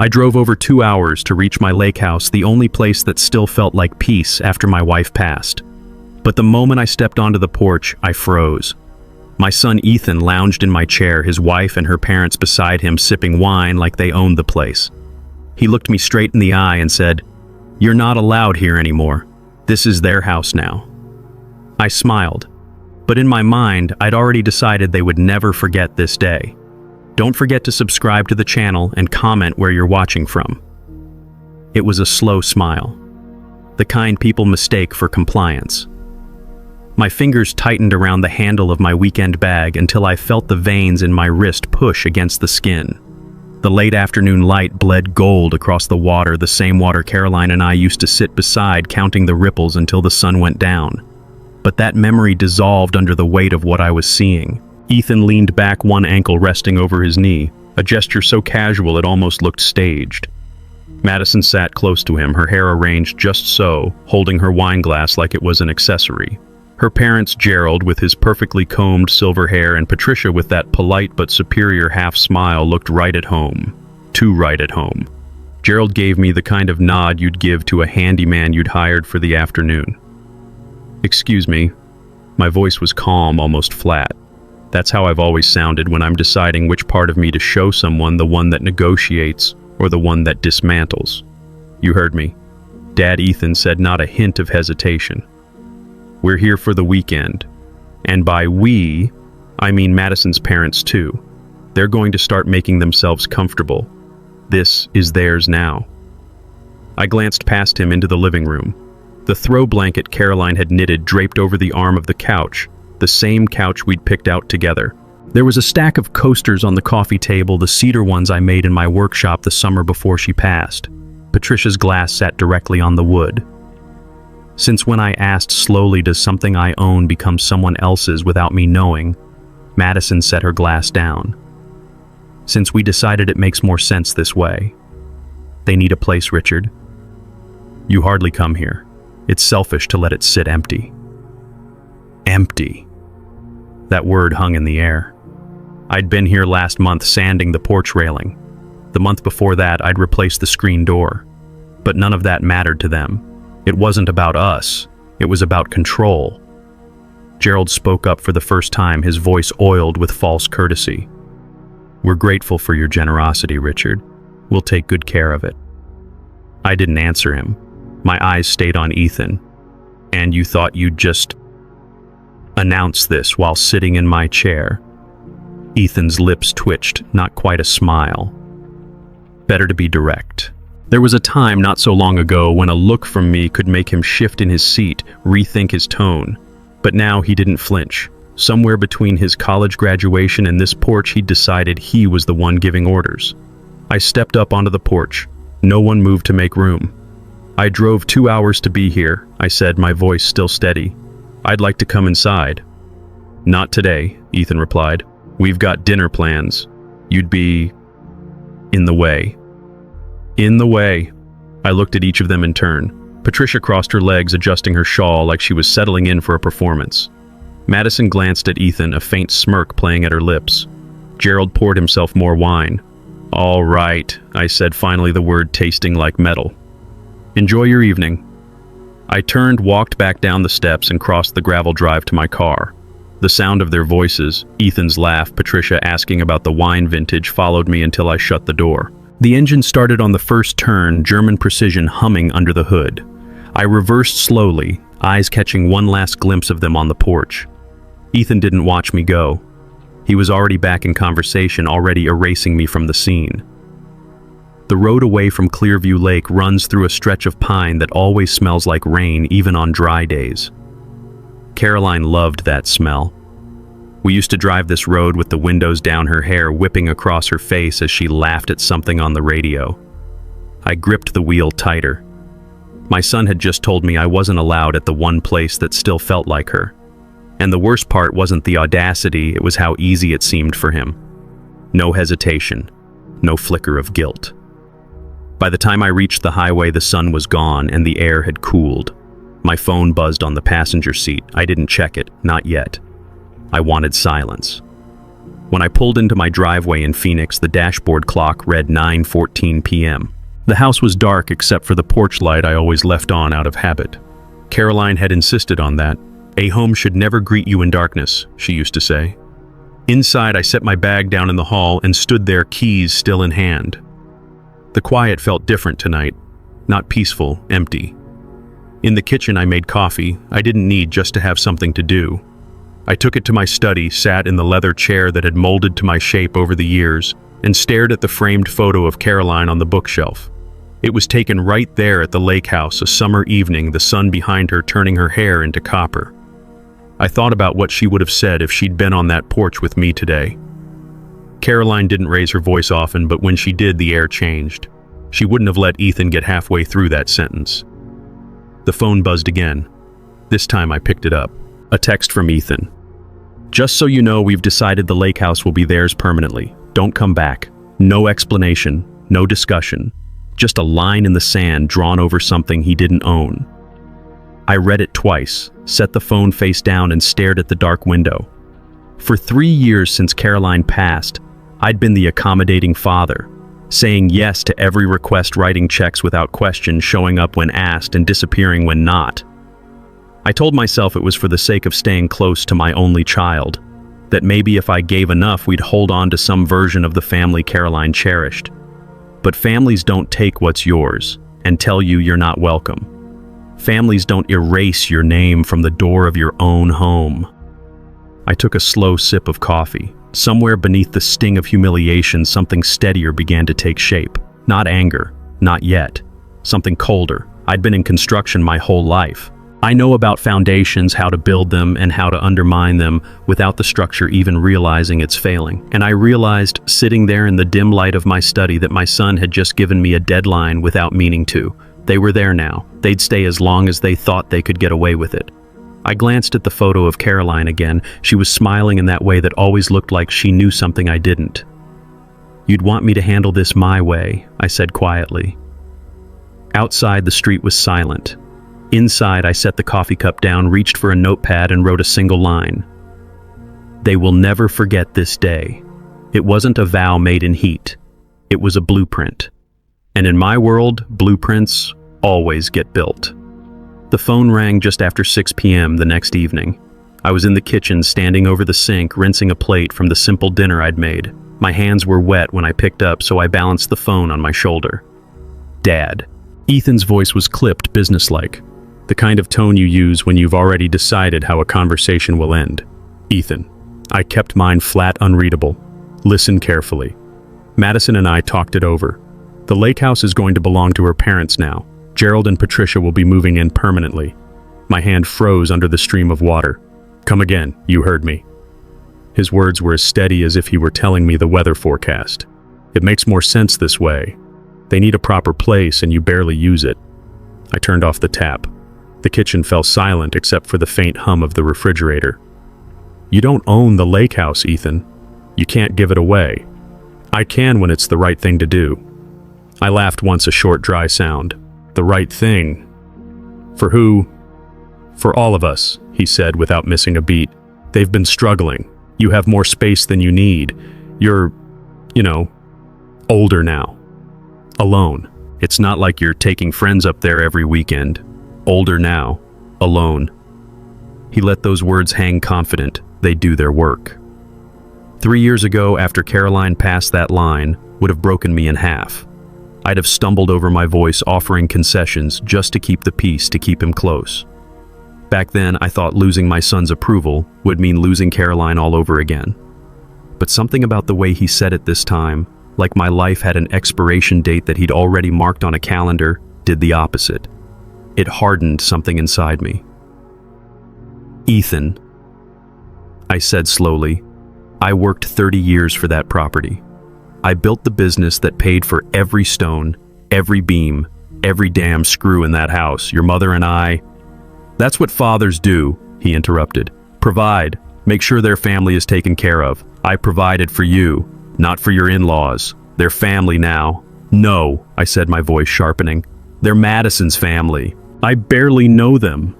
I drove over 2 hours to reach my lake house, the only place that still felt like peace after my wife passed. But the moment I stepped onto the porch, I froze. My son Ethan lounged in my chair, his wife and her parents beside him sipping wine like they owned the place. He looked me straight in the eye and said, "You're not allowed here anymore. This is their house now." I smiled, but in my mind, I'd already decided they would never forget this day. Don't forget to subscribe to the channel and comment where you're watching from. It was a slow smile, the kind people mistake for compliance. My fingers tightened around the handle of my weekend bag until I felt the veins in my wrist push against the skin. The late afternoon light bled gold across the water, the same water Caroline and I used to sit beside, counting the ripples until the sun went down. But that memory dissolved under the weight of what I was seeing. Ethan leaned back, one ankle resting over his knee, a gesture so casual it almost looked staged. Madison sat close to him, her hair arranged just so, holding her wine glass like it was an accessory. Her parents, Gerald with his perfectly combed silver hair and Patricia with that polite but superior half smile, looked right at home. Too right at home. Gerald gave me the kind of nod you'd give to a handyman you'd hired for the afternoon. "Excuse me." My voice was calm, almost flat. That's how I've always sounded when I'm deciding which part of me to show someone, the one that negotiates or the one that dismantles. "You heard me." Dad Ethan said, not a hint of hesitation. "We're here for the weekend. And by we, I mean Madison's parents too. They're going to start making themselves comfortable. This is theirs now." I glanced past him into the living room. The throw blanket Caroline had knitted draped over the arm of the couch, the same couch we'd picked out together. There was a stack of coasters on the coffee table, the cedar ones I made in my workshop the summer before she passed. Patricia's glass sat directly on the wood. Since when I asked slowly, does something I own become someone else's without me knowing, Madison set her glass down. Since we decided it makes more sense this way. They need a place, Richard. You hardly come here. It's selfish to let it sit empty. Empty. That word hung in the air. I'd been here last month sanding the porch railing. The month before that, I'd replaced the screen door. But none of that mattered to them. It wasn't about us. It was about control. Gerald spoke up for the first time, his voice oiled with false courtesy. "We're grateful for your generosity, Richard. We'll take good care of it." I didn't answer him. My eyes stayed on Ethan. "And you thought you'd just announce this while sitting in my chair?" Ethan's lips twitched, not quite a smile. Better to be direct. There was a time not so long ago when a look from me could make him shift in his seat, rethink his tone. But now he didn't flinch. Somewhere between his college graduation and this porch, he'd decided he was the one giving orders. I stepped up onto the porch. No one moved to make room. "I drove 2 hours to be here," I said, my voice still steady. "I'd like to come inside." "Not today," Ethan replied. "We've got dinner plans. You'd be in the way." In the way. I looked at each of them in turn. Patricia crossed her legs, adjusting her shawl like she was settling in for a performance. Madison glanced at Ethan, a faint smirk playing at her lips. Gerald poured himself more wine. "All right," I said, finally, the word tasting like metal. "Enjoy your evening." I turned, walked back down the steps, and crossed the gravel drive to my car. The sound of their voices, Ethan's laugh, Patricia asking about the wine vintage, followed me until I shut the door. The engine started on the first turn, German precision humming under the hood. I reversed slowly, eyes catching one last glimpse of them on the porch. Ethan didn't watch me go. He was already back in conversation, already erasing me from the scene. The road away from Clearview Lake runs through a stretch of pine that always smells like rain, even on dry days. Caroline loved that smell. We used to drive this road with the windows down, her hair whipping across her face as she laughed at something on the radio. I gripped the wheel tighter. My son had just told me I wasn't allowed at the one place that still felt like her. And the worst part wasn't the audacity, it was how easy it seemed for him. No hesitation, no flicker of guilt. By the time I reached the highway, the sun was gone and the air had cooled. My phone buzzed on the passenger seat. I didn't check it, not yet. I wanted silence. When I pulled into my driveway in Phoenix, the dashboard clock read 9:14 p.m. The house was dark except for the porch light I always left on out of habit. Caroline had insisted on that. "A home should never greet you in darkness," she used to say. Inside, I set my bag down in the hall and stood there, keys still in hand. The quiet felt different tonight, not peaceful, empty. In the kitchen, I made coffee. I didn't need just to have something to do. I took it to my study, sat in the leather chair that had molded to my shape over the years, and stared at the framed photo of Caroline on the bookshelf. It was taken right there at the lake house, a summer evening, the sun behind her turning her hair into copper. I thought about what she would have said if she'd been on that porch with me today. Caroline didn't raise her voice often, but when she did, the air changed. She wouldn't have let Ethan get halfway through that sentence. The phone buzzed again. This time I picked it up. A text from Ethan. "Just so you know, we've decided the lake house will be theirs permanently. Don't come back. No explanation, no discussion. Just a line in the sand drawn over something he didn't own." I read it twice, set the phone face down and stared at the dark window. For 3 years since Caroline passed, I'd been the accommodating father, saying yes to every request, writing checks without question, showing up when asked and disappearing when not. I told myself it was for the sake of staying close to my only child, that maybe if I gave enough we'd hold on to some version of the family Caroline cherished. But families don't take what's yours and tell you you're not welcome. Families don't erase your name from the door of your own home. I took a slow sip of coffee. Somewhere beneath the sting of humiliation, something steadier began to take shape. Not anger, not yet. Something colder. I'd been in construction my whole life. I know about foundations, how to build them and how to undermine them without the structure even realizing it's failing. And I realized, sitting there in the dim light of my study, that my son had just given me a deadline without meaning to. They were there now. They'd stay as long as they thought they could get away with it. I glanced at the photo of Caroline again. She was smiling in that way that always looked like she knew something I didn't. "You'd want me to handle this my way," I said quietly. Outside, the street was silent. Inside, I set the coffee cup down, reached for a notepad, and wrote a single line. "They will never forget this day." It wasn't a vow made in heat. It was a blueprint. And in my world, blueprints always get built. The phone rang just after 6 p.m. the next evening. I was in the kitchen, standing over the sink, rinsing a plate from the simple dinner I'd made. My hands were wet when I picked up, so I balanced the phone on my shoulder. "Dad." Ethan's voice was clipped, businesslike. The kind of tone you use when you've already decided how a conversation will end. "Ethan." I kept mine flat, unreadable. "Listen carefully. Madison and I talked it over. The lake house is going to belong to her parents now. Gerald and Patricia will be moving in permanently." My hand froze under the stream of water. "Come again, you heard me." His words were as steady as if he were telling me the weather forecast. "It makes more sense this way. They need a proper place and you barely use it." I turned off the tap. The kitchen fell silent except for the faint hum of the refrigerator. "You don't own the lake house, Ethan. You can't give it away." "I can when it's the right thing to do." I laughed once, a short, dry sound. "The right thing? For who?" "For all of us," he said without missing a beat. "They've been struggling. You have more space than you need. You're, older now. Alone. It's not like you're taking friends up there every weekend. Older now. Alone." He let those words hang, confident they'd do their work. 3 years ago, after Caroline passed, that line would have broken me in half. I'd have stumbled over my voice, offering concessions just to keep the peace, to keep him close. Back then, I thought losing my son's approval would mean losing Caroline all over again. But something about the way he said it this time, like my life had an expiration date that he'd already marked on a calendar, did the opposite. It hardened something inside me. "Ethan," I said slowly, "I worked 30 years for that property. I built the business that paid for every stone, every beam, every damn screw in that house. Your mother and I—" "That's what fathers do," he interrupted. "Provide, make sure their family is taken care of. I provided for you, not for your in-laws. They're family now." "No," I said, my voice sharpening. "They're Madison's family. I barely know them."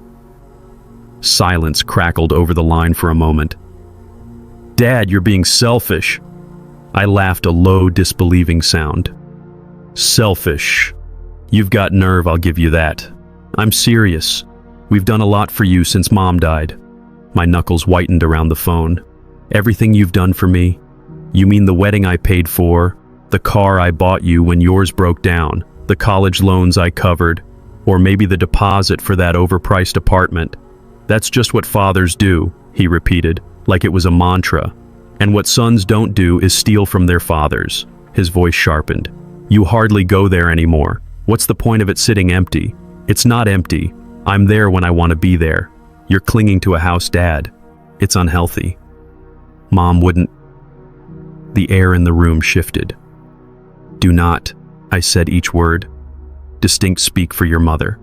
Silence crackled over the line for a moment. Dad, you're being selfish. I laughed a low, disbelieving sound. Selfish. You've got nerve, I'll give you that. I'm serious. We've done a lot for you since Mom died. My knuckles whitened around the phone. Everything you've done for me. You mean the wedding I paid for, the car I bought you when yours broke down, the college loans I covered, or maybe the deposit for that overpriced apartment. That's just what fathers do, he repeated, like it was a mantra. And what sons don't do is steal from their fathers. His voice sharpened. You hardly go there anymore. What's the point of it sitting empty? It's not empty. I'm there when I want to be there. You're clinging to a house, Dad. It's unhealthy. Mom wouldn't. The air in the room shifted. Do not, I said each word. Distinct, speak for your mother.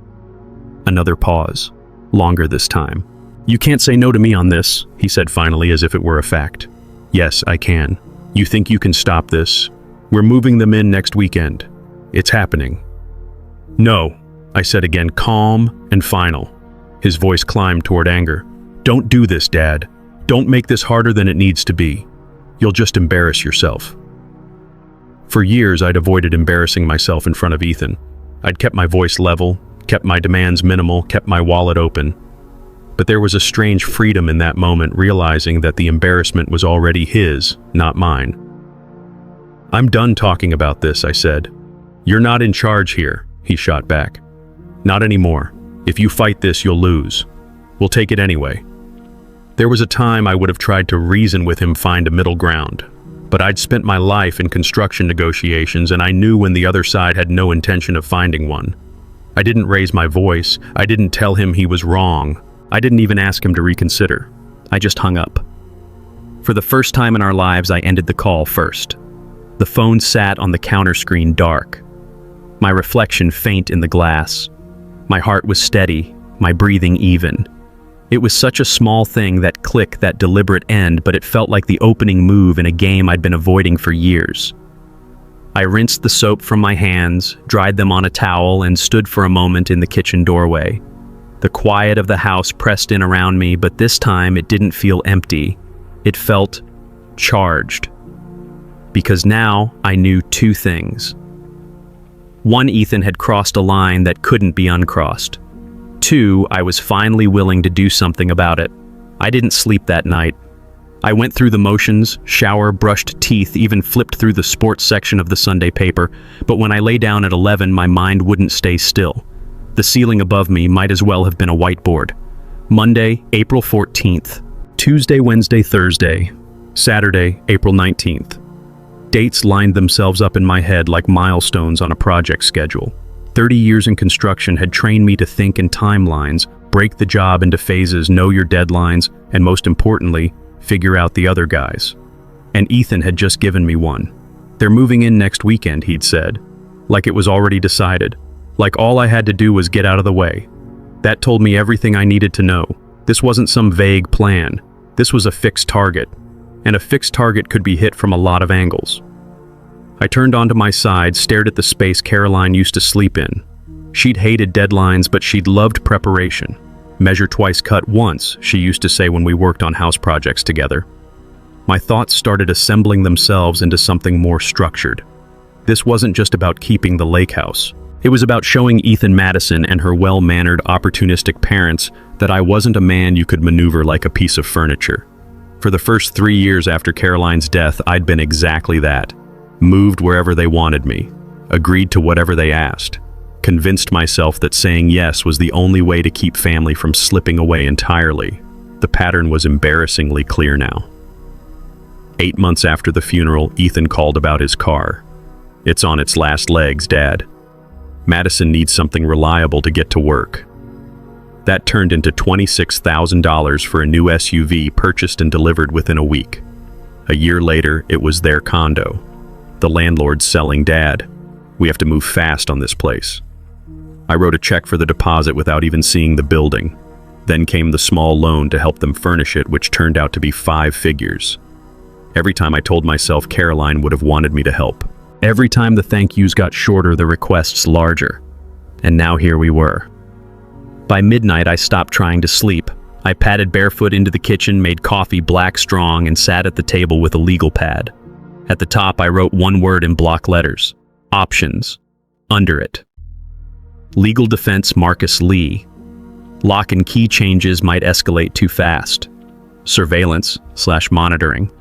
Another pause. Longer this time. You can't say no to me on this, he said finally, as if it were a fact. Yes, I can. You think you can stop this? We're moving them in next weekend. It's happening. No, I said again, calm and final. His voice climbed toward anger. Don't do this, Dad. Don't make this harder than it needs to be. You'll just embarrass yourself. For years, I'd avoided embarrassing myself in front of Ethan. I'd kept my voice level, kept my demands minimal, kept my wallet open. But there was a strange freedom in that moment, realizing that the embarrassment was already his, not mine. I'm done talking about this, I said. You're not in charge here, he shot back. Not anymore. If you fight this, you'll lose. We'll take it anyway. There was a time I would have tried to reason with him, find a middle ground. But I'd spent my life in construction negotiations, and I knew when the other side had no intention of finding one. I didn't raise my voice. I didn't tell him he was wrong. I didn't even ask him to reconsider. I just hung up. For the first time in our lives, I ended the call first. The phone sat on the counter screen dark. My reflection faint in the glass. My heart was steady, my breathing even. It was such a small thing, that click, that deliberate end, but it felt like the opening move in a game I'd been avoiding for years. I rinsed the soap from my hands, dried them on a towel, and stood for a moment in the kitchen doorway. The quiet of the house pressed in around me, but this time it didn't feel empty. It felt charged. Because now I knew two things. One, Ethan had crossed a line that couldn't be uncrossed. Two, I was finally willing to do something about it. I didn't sleep that night. I went through the motions, shower, brushed teeth, even flipped through the sports section of the Sunday paper, but when I lay down at 11, my mind wouldn't stay still. The ceiling above me might as well have been a whiteboard. Monday, April 14th. Tuesday, Wednesday, Thursday. Saturday, April 19th. Dates lined themselves up in my head like milestones on a project schedule. 30 years in construction had trained me to think in timelines, break the job into phases, know your deadlines, and most importantly, figure out the other guys. And Ethan had just given me one. They're moving in next weekend, he'd said. Like it was already decided. Like all I had to do was get out of the way. That told me everything I needed to know. This wasn't some vague plan. This was a fixed target. And a fixed target could be hit from a lot of angles. I turned onto my side, stared at the space Caroline used to sleep in. She'd hated deadlines, but she'd loved preparation. Measure twice, cut once, she used to say when we worked on house projects together. My thoughts started assembling themselves into something more structured. This wasn't just about keeping the lake house. It was about showing Ethan, Madison, and her well-mannered, opportunistic parents that I wasn't a man you could maneuver like a piece of furniture. For the first 3 years after Caroline's death, I'd been exactly that. Moved wherever they wanted me, agreed to whatever they asked, convinced myself that saying yes was the only way to keep family from slipping away entirely. The pattern was embarrassingly clear now. 8 months after the funeral, Ethan called about his car. It's on its last legs, Dad. Madison needs something reliable to get to work. That turned into $26,000 for a new SUV purchased and delivered within a week. A year later, it was their condo. The landlord's selling, Dad. We have to move fast on this place. I wrote a check for the deposit without even seeing the building. Then came the small loan to help them furnish it, which turned out to be 5 figures. Every time I told myself Caroline would have wanted me to help. Every time the thank yous got shorter, the requests larger. And now here we were. By midnight, I stopped trying to sleep. I padded barefoot into the kitchen, made coffee black strong, and sat at the table with a legal pad. At the top, I wrote one word in block letters: options. Under it: legal defense Marcus Lee. Lock and key changes might escalate too fast. Surveillance/monitoring.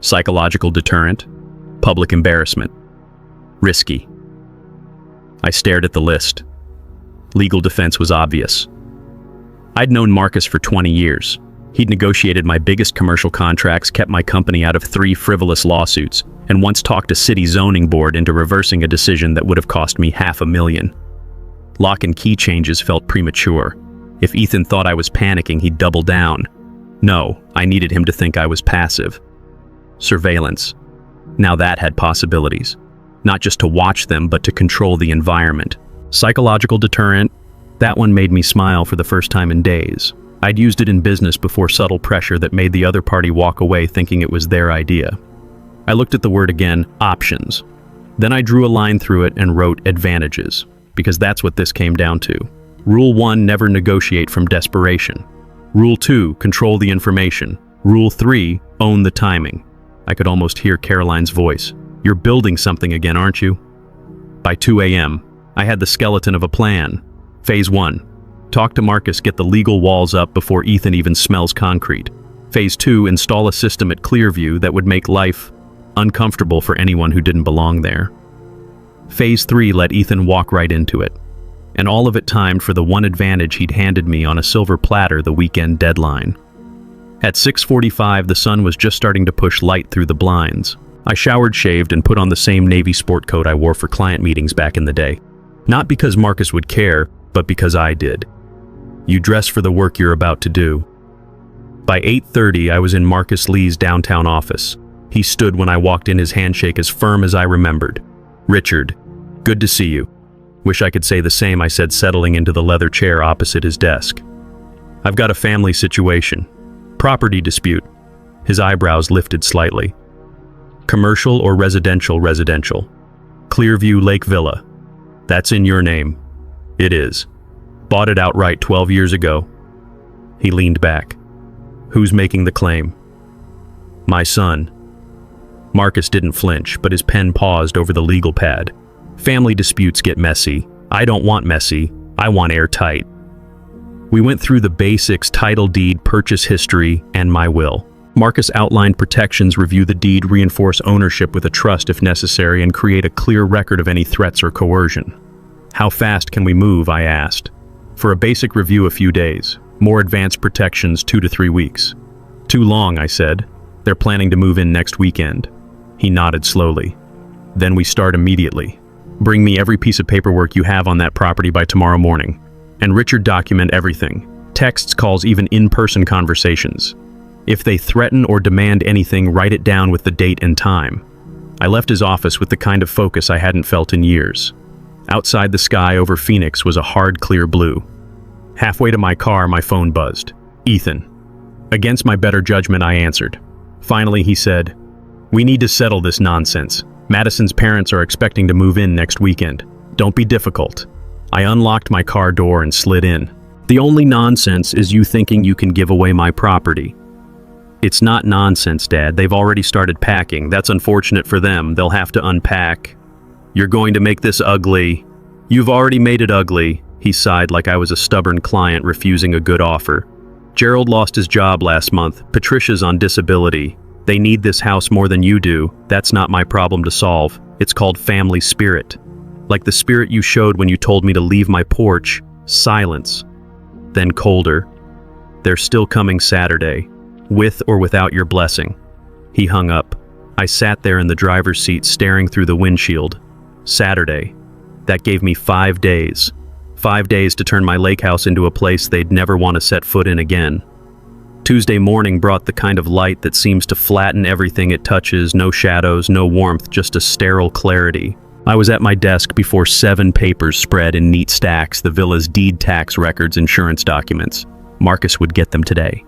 Psychological deterrent. Public embarrassment. Risky. I stared at the list. Legal defense was obvious. I'd known Marcus for 20 years. He'd negotiated my biggest commercial contracts, kept my company out of 3 frivolous lawsuits, and once talked a city zoning board into reversing a decision that would have cost me $500,000. Lock and key changes felt premature. If Ethan thought I was panicking, he'd double down. No, I needed him to think I was passive. Surveillance. Now that had possibilities. Not just to watch them, but to control the environment. Psychological deterrent. That one made me smile for the first time in days. I'd used it in business before, subtle pressure that made the other party walk away thinking it was their idea. I looked at the word again, options. Then I drew a line through it and wrote advantages, because that's what this came down to. Rule 1, never negotiate from desperation. Rule 2, control the information. Rule 3, own the timing. I could almost hear Caroline's voice. You're building something again, aren't you? By 2 a.m., I had the skeleton of a plan. Phase 1, talk to Marcus, get the legal walls up before Ethan even smells concrete. Phase 2, install a system at Clearview that would make life uncomfortable for anyone who didn't belong there. Phase 3, let Ethan walk right into it. And all of it timed for the one advantage he'd handed me on a silver platter, the weekend deadline. At 6:45, the sun was just starting to push light through the blinds. I showered, shaved, and put on the same navy sport coat I wore for client meetings back in the day. Not because Marcus would care, but because I did. You dress for the work you're about to do. By 8:30, I was in Marcus Lee's downtown office. He stood when I walked in, his handshake as firm as I remembered. Richard, good to see you. Wish I could say the same, I said, settling into the leather chair opposite his desk. I've got a family situation. Property dispute. His eyebrows lifted slightly. Commercial or residential? Residential. Clearview Lake Villa. That's in your name. It is. Bought it outright 12 years ago. He leaned back. Who's making the claim? My son. Marcus didn't flinch, but his pen paused over the legal pad. Family disputes get messy. I don't want messy. I want airtight. We went through the basics: title deed, purchase history, and my will. Marcus outlined protections: review the deed, reinforce ownership with a trust if necessary, and create a clear record of any threats or coercion. How fast can we move? I asked. For a basic review, a few days. More advanced protections, 2 to 3 weeks. Too long, I said. They're planning to move in next weekend. He nodded slowly. Then we start immediately. Bring me every piece of paperwork you have on that property by tomorrow morning. And Richard, document everything. Texts, calls, even in-person conversations. If they threaten or demand anything, write it down with the date and time. I left his office with the kind of focus I hadn't felt in years. Outside, the sky over Phoenix was a hard, clear blue. Halfway to my car, my phone buzzed. Ethan. Against my better judgment, I answered. Finally, he said, "We need to settle this nonsense. Madison's parents are expecting to move in next weekend. Don't be difficult." I unlocked my car door and slid in. "The only nonsense is you thinking you can give away my property." "It's not nonsense, Dad. They've already started packing. That's unfortunate for them. They'll have to unpack." "You're going to make this ugly." "You've already made it ugly." He sighed like I was a stubborn client refusing a good offer. "Gerald lost his job last month. Patricia's on disability. They need this house more than you do. That's not my problem to solve. It's called family spirit. Like the spirit you showed when you told me to leave my porch." Silence. Then colder. "They're still coming Saturday, with or without your blessing." He hung up. I sat there in the driver's seat, staring through the windshield. Saturday. That gave me 5 days. 5 days to turn my lake house into a place they'd never want to set foot in again. Tuesday morning brought the kind of light that seems to flatten everything it touches. No shadows, no warmth, just a sterile clarity. I was at my desk before 7 papers spread in neat stacks, the villa's deed, tax records, insurance documents. Marcus would get them today.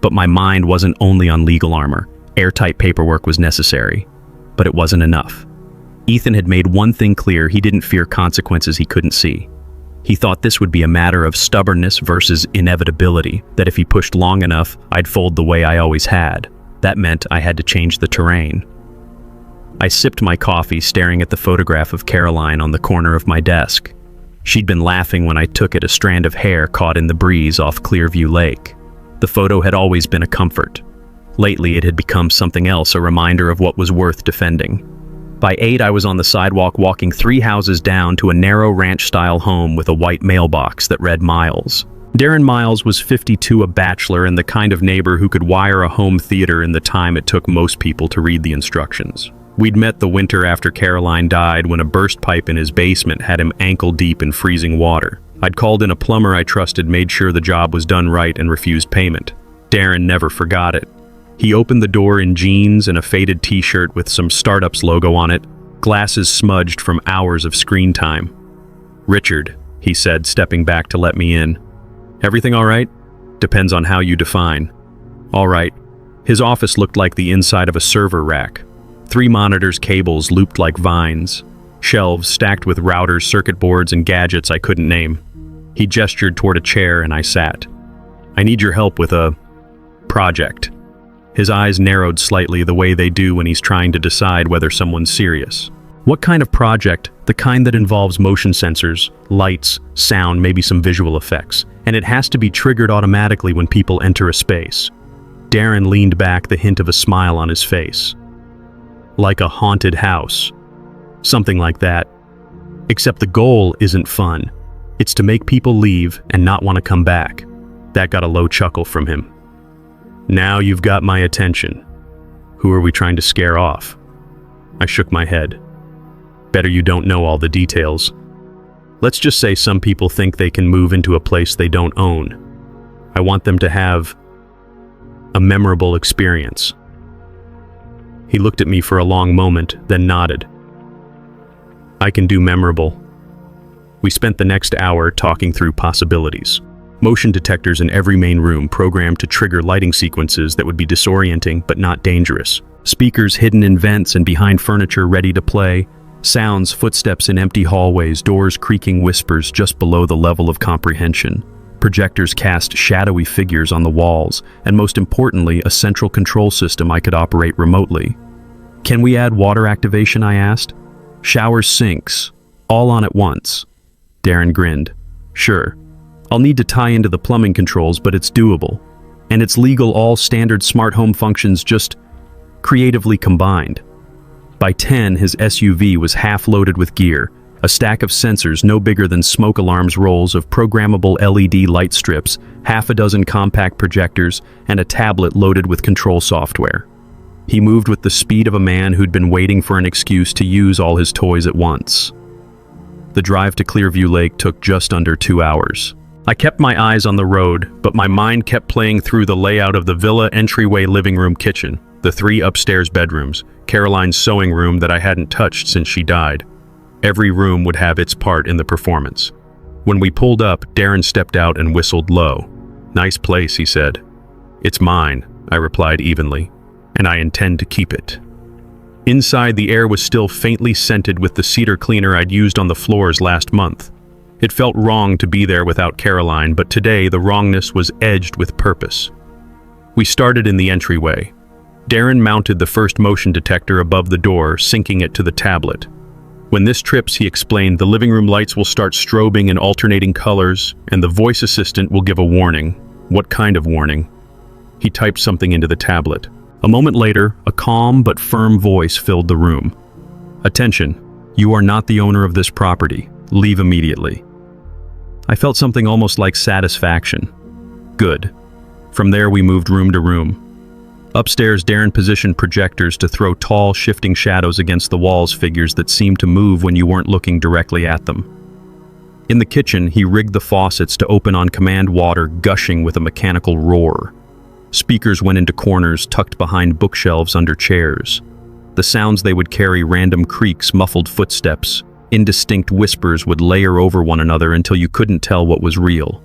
But my mind wasn't only on legal armor. Airtight paperwork was necessary. But it wasn't enough. Ethan had made one thing clear: he didn't fear consequences he couldn't see. He thought this would be a matter of stubbornness versus inevitability, that if he pushed long enough, I'd fold the way I always had. That meant I had to change the terrain. I sipped my coffee, staring at the photograph of Caroline on the corner of my desk. She'd been laughing when I took it, a strand of hair caught in the breeze off Clearview Lake. The photo had always been a comfort. Lately, it had become something else, a reminder of what was worth defending. By 8, I was on the sidewalk walking 3 houses down to a narrow ranch-style home with a white mailbox that read Miles. Darren Miles was 52, a bachelor, and the kind of neighbor who could wire a home theater in the time it took most people to read the instructions. We'd met the winter after Caroline died, when a burst pipe in his basement had him ankle-deep in freezing water. I'd called in a plumber I trusted, made sure the job was done right, and refused payment. Darren never forgot it. He opened the door in jeans and a faded t-shirt with some startup's logo on it, glasses smudged from hours of screen time. "Richard," he said, stepping back to let me in. "Everything all right?" "Depends on how you define." "All right." His office looked like the inside of a server rack. 3 monitors, cables looped like vines, shelves stacked with routers, circuit boards, and gadgets I couldn't name. He gestured toward a chair and I sat. "I need your help with a project." His eyes narrowed slightly, the way they do when he's trying to decide whether someone's serious. "What kind of project?" "The kind that involves motion sensors, lights, sound, maybe some visual effects. And it has to be triggered automatically when people enter a space." Darren leaned back, the hint of a smile on his face. "Like a haunted house." "Something like that. Except the goal isn't fun. It's to make people leave and not want to come back." That got a low chuckle from him. "Now you've got my attention. Who are we trying to scare off?" I shook my head. "Better you don't know all the details. Let's just say some people think they can move into a place they don't own. I want them to have a memorable experience." He looked at me for a long moment, then nodded. "I can do memorable." We spent the next hour talking through possibilities. Motion detectors in every main room, programmed to trigger lighting sequences that would be disorienting but not dangerous. Speakers hidden in vents and behind furniture ready to play. Sounds, footsteps in empty hallways, doors creaking, whispers just below the level of comprehension. Projectors cast shadowy figures on the walls, and most importantly, a central control system I could operate remotely. "Can we add water activation?" I asked. "Showers, sinks, all on at once." Darren grinned. "Sure. I'll need to tie into the plumbing controls, but it's doable. And it's legal, all standard smart home functions, just creatively combined." By 10, his SUV was half loaded with gear, a stack of sensors no bigger than smoke alarms, rolls of programmable LED light strips, half a dozen compact projectors, and a tablet loaded with control software. He moved with the speed of a man who'd been waiting for an excuse to use all his toys at once. The drive to Clearview Lake took just under 2 hours. I kept my eyes on the road, but my mind kept playing through the layout of the villa: entryway, living room, kitchen, the 3 upstairs bedrooms, Caroline's sewing room that I hadn't touched since she died. Every room would have its part in the performance. When we pulled up, Darren stepped out and whistled low. "Nice place," he said. "It's mine," I replied evenly, "and I intend to keep it." Inside, the air was still faintly scented with the cedar cleaner I'd used on the floors last month. It felt wrong to be there without Caroline, but today the wrongness was edged with purpose. We started in the entryway. Darren mounted the first motion detector above the door, syncing it to the tablet. "When this trips," he explained, "the living room lights will start strobing in alternating colors, and the voice assistant will give a warning." "What kind of warning?" He typed something into the tablet. A moment later, a calm but firm voice filled the room. "Attention, you are not the owner of this property. Leave immediately." I felt something almost like satisfaction. Good. From there, we moved room to room. Upstairs, Darren positioned projectors to throw tall, shifting shadows against the walls, figures that seemed to move when you weren't looking directly at them. In the kitchen, he rigged the faucets to open on command, water gushing with a mechanical roar. Speakers went into corners tucked behind bookshelves under chairs. The sounds they would carry: random creaks, muffled footsteps, indistinct whispers would layer over one another until you couldn't tell what was real.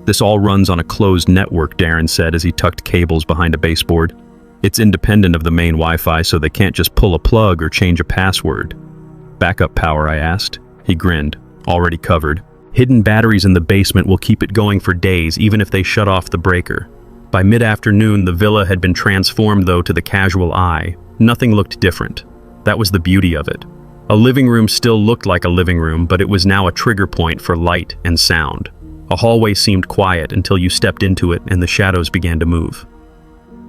"This all runs on a closed network," Darren said as he tucked cables behind a baseboard. "It's independent of the main Wi-Fi, so they can't just pull a plug or change a password." "Backup power?" I asked. He grinned. "Already covered." Hidden batteries in the basement will keep it going for days, even if they shut off the breaker. By mid-afternoon, the villa had been transformed, though, to the casual eye. Nothing looked different. That was the beauty of it. A living room still looked like a living room, but it was now a trigger point for light and sound. A hallway seemed quiet until you stepped into it and the shadows began to move.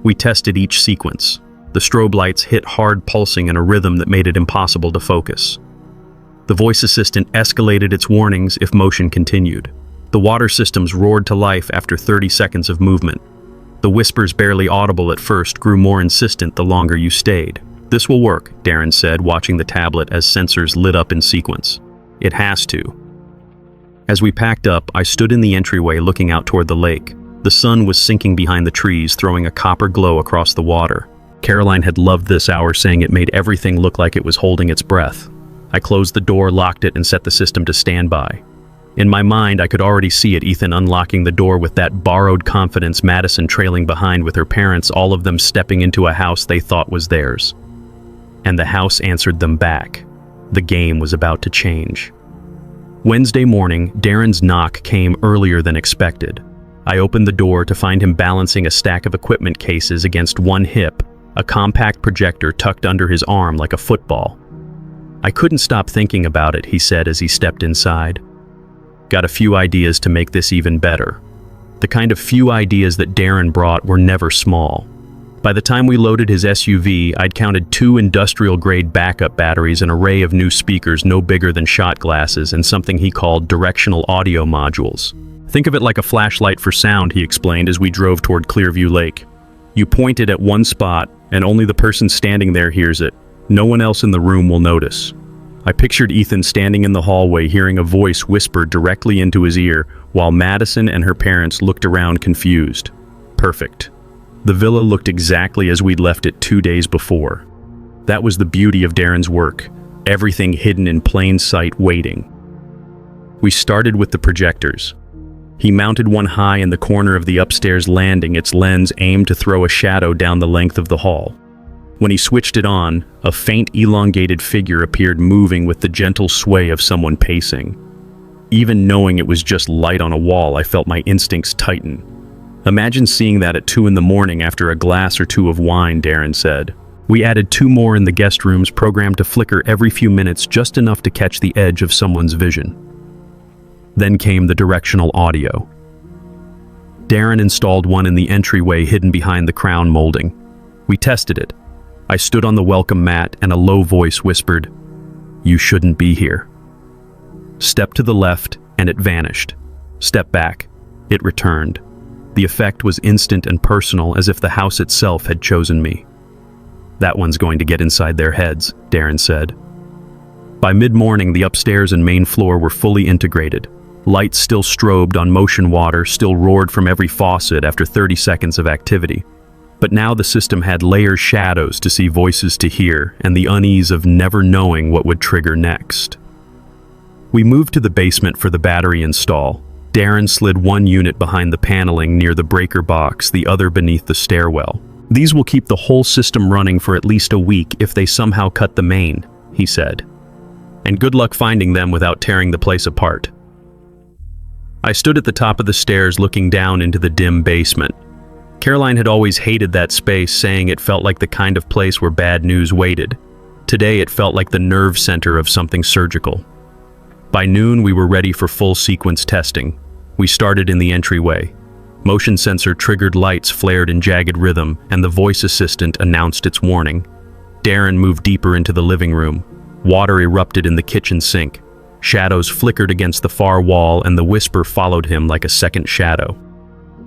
We tested each sequence. The strobe lights hit hard, pulsing in a rhythm that made it impossible to focus. The voice assistant escalated its warnings if motion continued. The water systems roared to life after 30 seconds of movement. The whispers, barely audible at first, grew more insistent the longer you stayed. "This will work," Darren said, watching the tablet as sensors lit up in sequence. "It has to." As we packed up, I stood in the entryway looking out toward the lake. The sun was sinking behind the trees, throwing a copper glow across the water. Caroline had loved this hour, saying it made everything look like it was holding its breath. I closed the door, locked it, and set the system to standby. In my mind, I could already see it, Ethan unlocking the door with that borrowed confidence, Madison trailing behind with her parents, all of them stepping into a house they thought was theirs. And the house answered them back. The game was about to change. Wednesday morning, Darren's knock came earlier than expected. I opened the door to find him balancing a stack of equipment cases against one hip, a compact projector tucked under his arm like a football. "I couldn't stop thinking about it," he said as he stepped inside. "Got a few ideas to make this even better." The kind of few ideas that Darren brought were never small. By the time we loaded his SUV, I'd counted 2 industrial-grade backup batteries, an array of new speakers no bigger than shot glasses, and something he called directional audio modules. "Think of it like a flashlight for sound," he explained as we drove toward Clearview Lake. "You point it at one spot, and only the person standing there hears it. No one else in the room will notice." I pictured Ethan standing in the hallway, hearing a voice whispered directly into his ear, while Madison and her parents looked around confused. Perfect. The villa looked exactly as we'd left it 2 days before. That was the beauty of Darren's work. Everything hidden in plain sight, waiting. We started with the projectors. He mounted one high in the corner of the upstairs landing, its lens aimed to throw a shadow down the length of the hall. When he switched it on, a faint, elongated figure appeared, moving with the gentle sway of someone pacing. Even knowing it was just light on a wall, I felt my instincts tighten. "Imagine seeing that at 2 in the morning after a glass or 2 of wine," Darren said. We added 2 more in the guest rooms, programmed to flicker every few minutes, just enough to catch the edge of someone's vision. Then came the directional audio. Darren installed one in the entryway hidden behind the crown molding. We tested it. I stood on the welcome mat and a low voice whispered, "You shouldn't be here." Step to the left and it vanished. Step back, it returned. The effect was instant and personal, as if the house itself had chosen me. "That one's going to get inside their heads," Darren said. By mid-morning, the upstairs and main floor were fully integrated. Lights still strobed on motion, water still roared from every faucet after 30 seconds of activity. But now the system had layers, shadows to see, voices to hear, and the unease of never knowing what would trigger next. We moved to the basement for the battery install. Darren slid one unit behind the paneling near the breaker box, the other beneath the stairwell. "These will keep the whole system running for at least a week if they somehow cut the main," he said. "And good luck finding them without tearing the place apart." I stood at the top of the stairs looking down into the dim basement. Caroline had always hated that space, saying it felt like the kind of place where bad news waited. Today it felt like the nerve center of something surgical. By noon, we were ready for full sequence testing. We started in the entryway. Motion sensor triggered lights flared in jagged rhythm, and the voice assistant announced its warning. Darren moved deeper into the living room. Water erupted in the kitchen sink. Shadows flickered against the far wall, and the whisper followed him like a second shadow.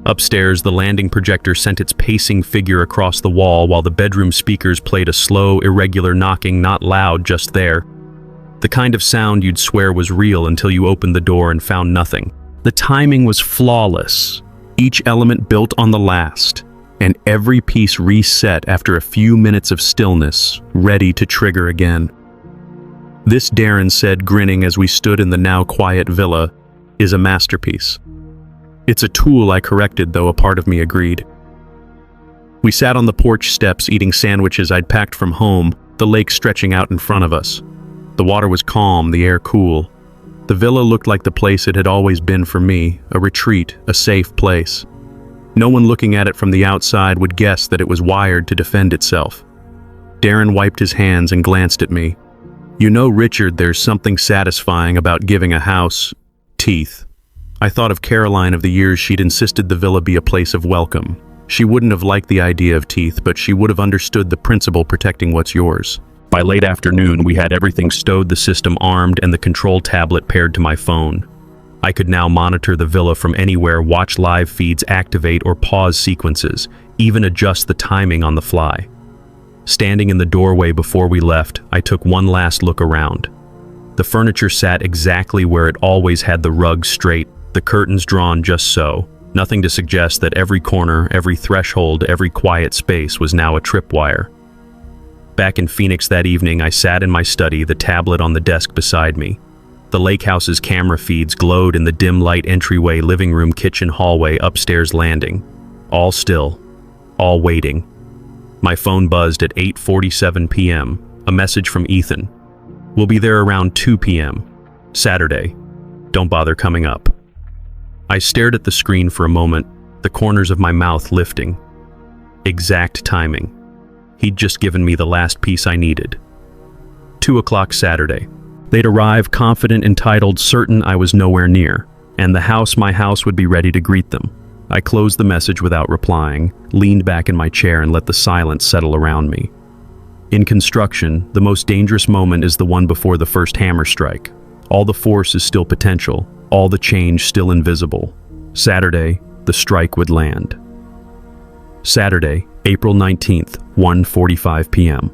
Upstairs, the landing projector sent its pacing figure across the wall, while the bedroom speakers played a slow, irregular knocking, not loud, just there. The kind of sound you'd swear was real until you opened the door and found nothing. The timing was flawless, each element built on the last, and every piece reset after a few minutes of stillness, ready to trigger again. "This," Darren said, grinning as we stood in the now quiet villa, "is a masterpiece." "It's a tool," I corrected, though a part of me agreed. We sat on the porch steps eating sandwiches I'd packed from home, the lake stretching out in front of us. The water was calm, the air cool. The villa looked like the place it had always been for me, a retreat, a safe place. No one looking at it from the outside would guess that it was wired to defend itself. Darren wiped his hands and glanced at me. "You know, Richard, there's something satisfying about giving a house teeth." I thought of Caroline, of the years she'd insisted the villa be a place of welcome. She wouldn't have liked the idea of teeth, but she would have understood the principle protecting what's yours. By late afternoon, we had everything stowed, the system armed, and the control tablet paired to my phone. I could now monitor the villa from anywhere, watch live feeds, activate or pause sequences, even adjust the timing on the fly. Standing in the doorway before we left, I took one last look around. The furniture sat exactly where it always had, the rug straight, the curtains drawn just so. Nothing to suggest that every corner, every threshold, every quiet space was now a tripwire. Back in Phoenix that evening, I sat in my study, the tablet on the desk beside me. The lakehouse's camera feeds glowed in the dim light entryway, living room, kitchen, hallway, upstairs landing. All still, all waiting. My phone buzzed at 8:47 p.m., a message from Ethan. "We'll be there around 2 p.m. Saturday. Don't bother coming up." I stared at the screen for a moment, the corners of my mouth lifting. Exact timing. He'd just given me the last piece I needed. 2 o'clock Saturday. They'd arrive, confident, entitled, certain I was nowhere near, and my house would be ready to greet them. I closed the message without replying, leaned back in my chair and let the silence settle around me. In construction, the most dangerous moment is the one before the first hammer strike. All the force is still potential, all the change still invisible. Saturday, the strike would land. Saturday, April 19th, 1:45 p.m.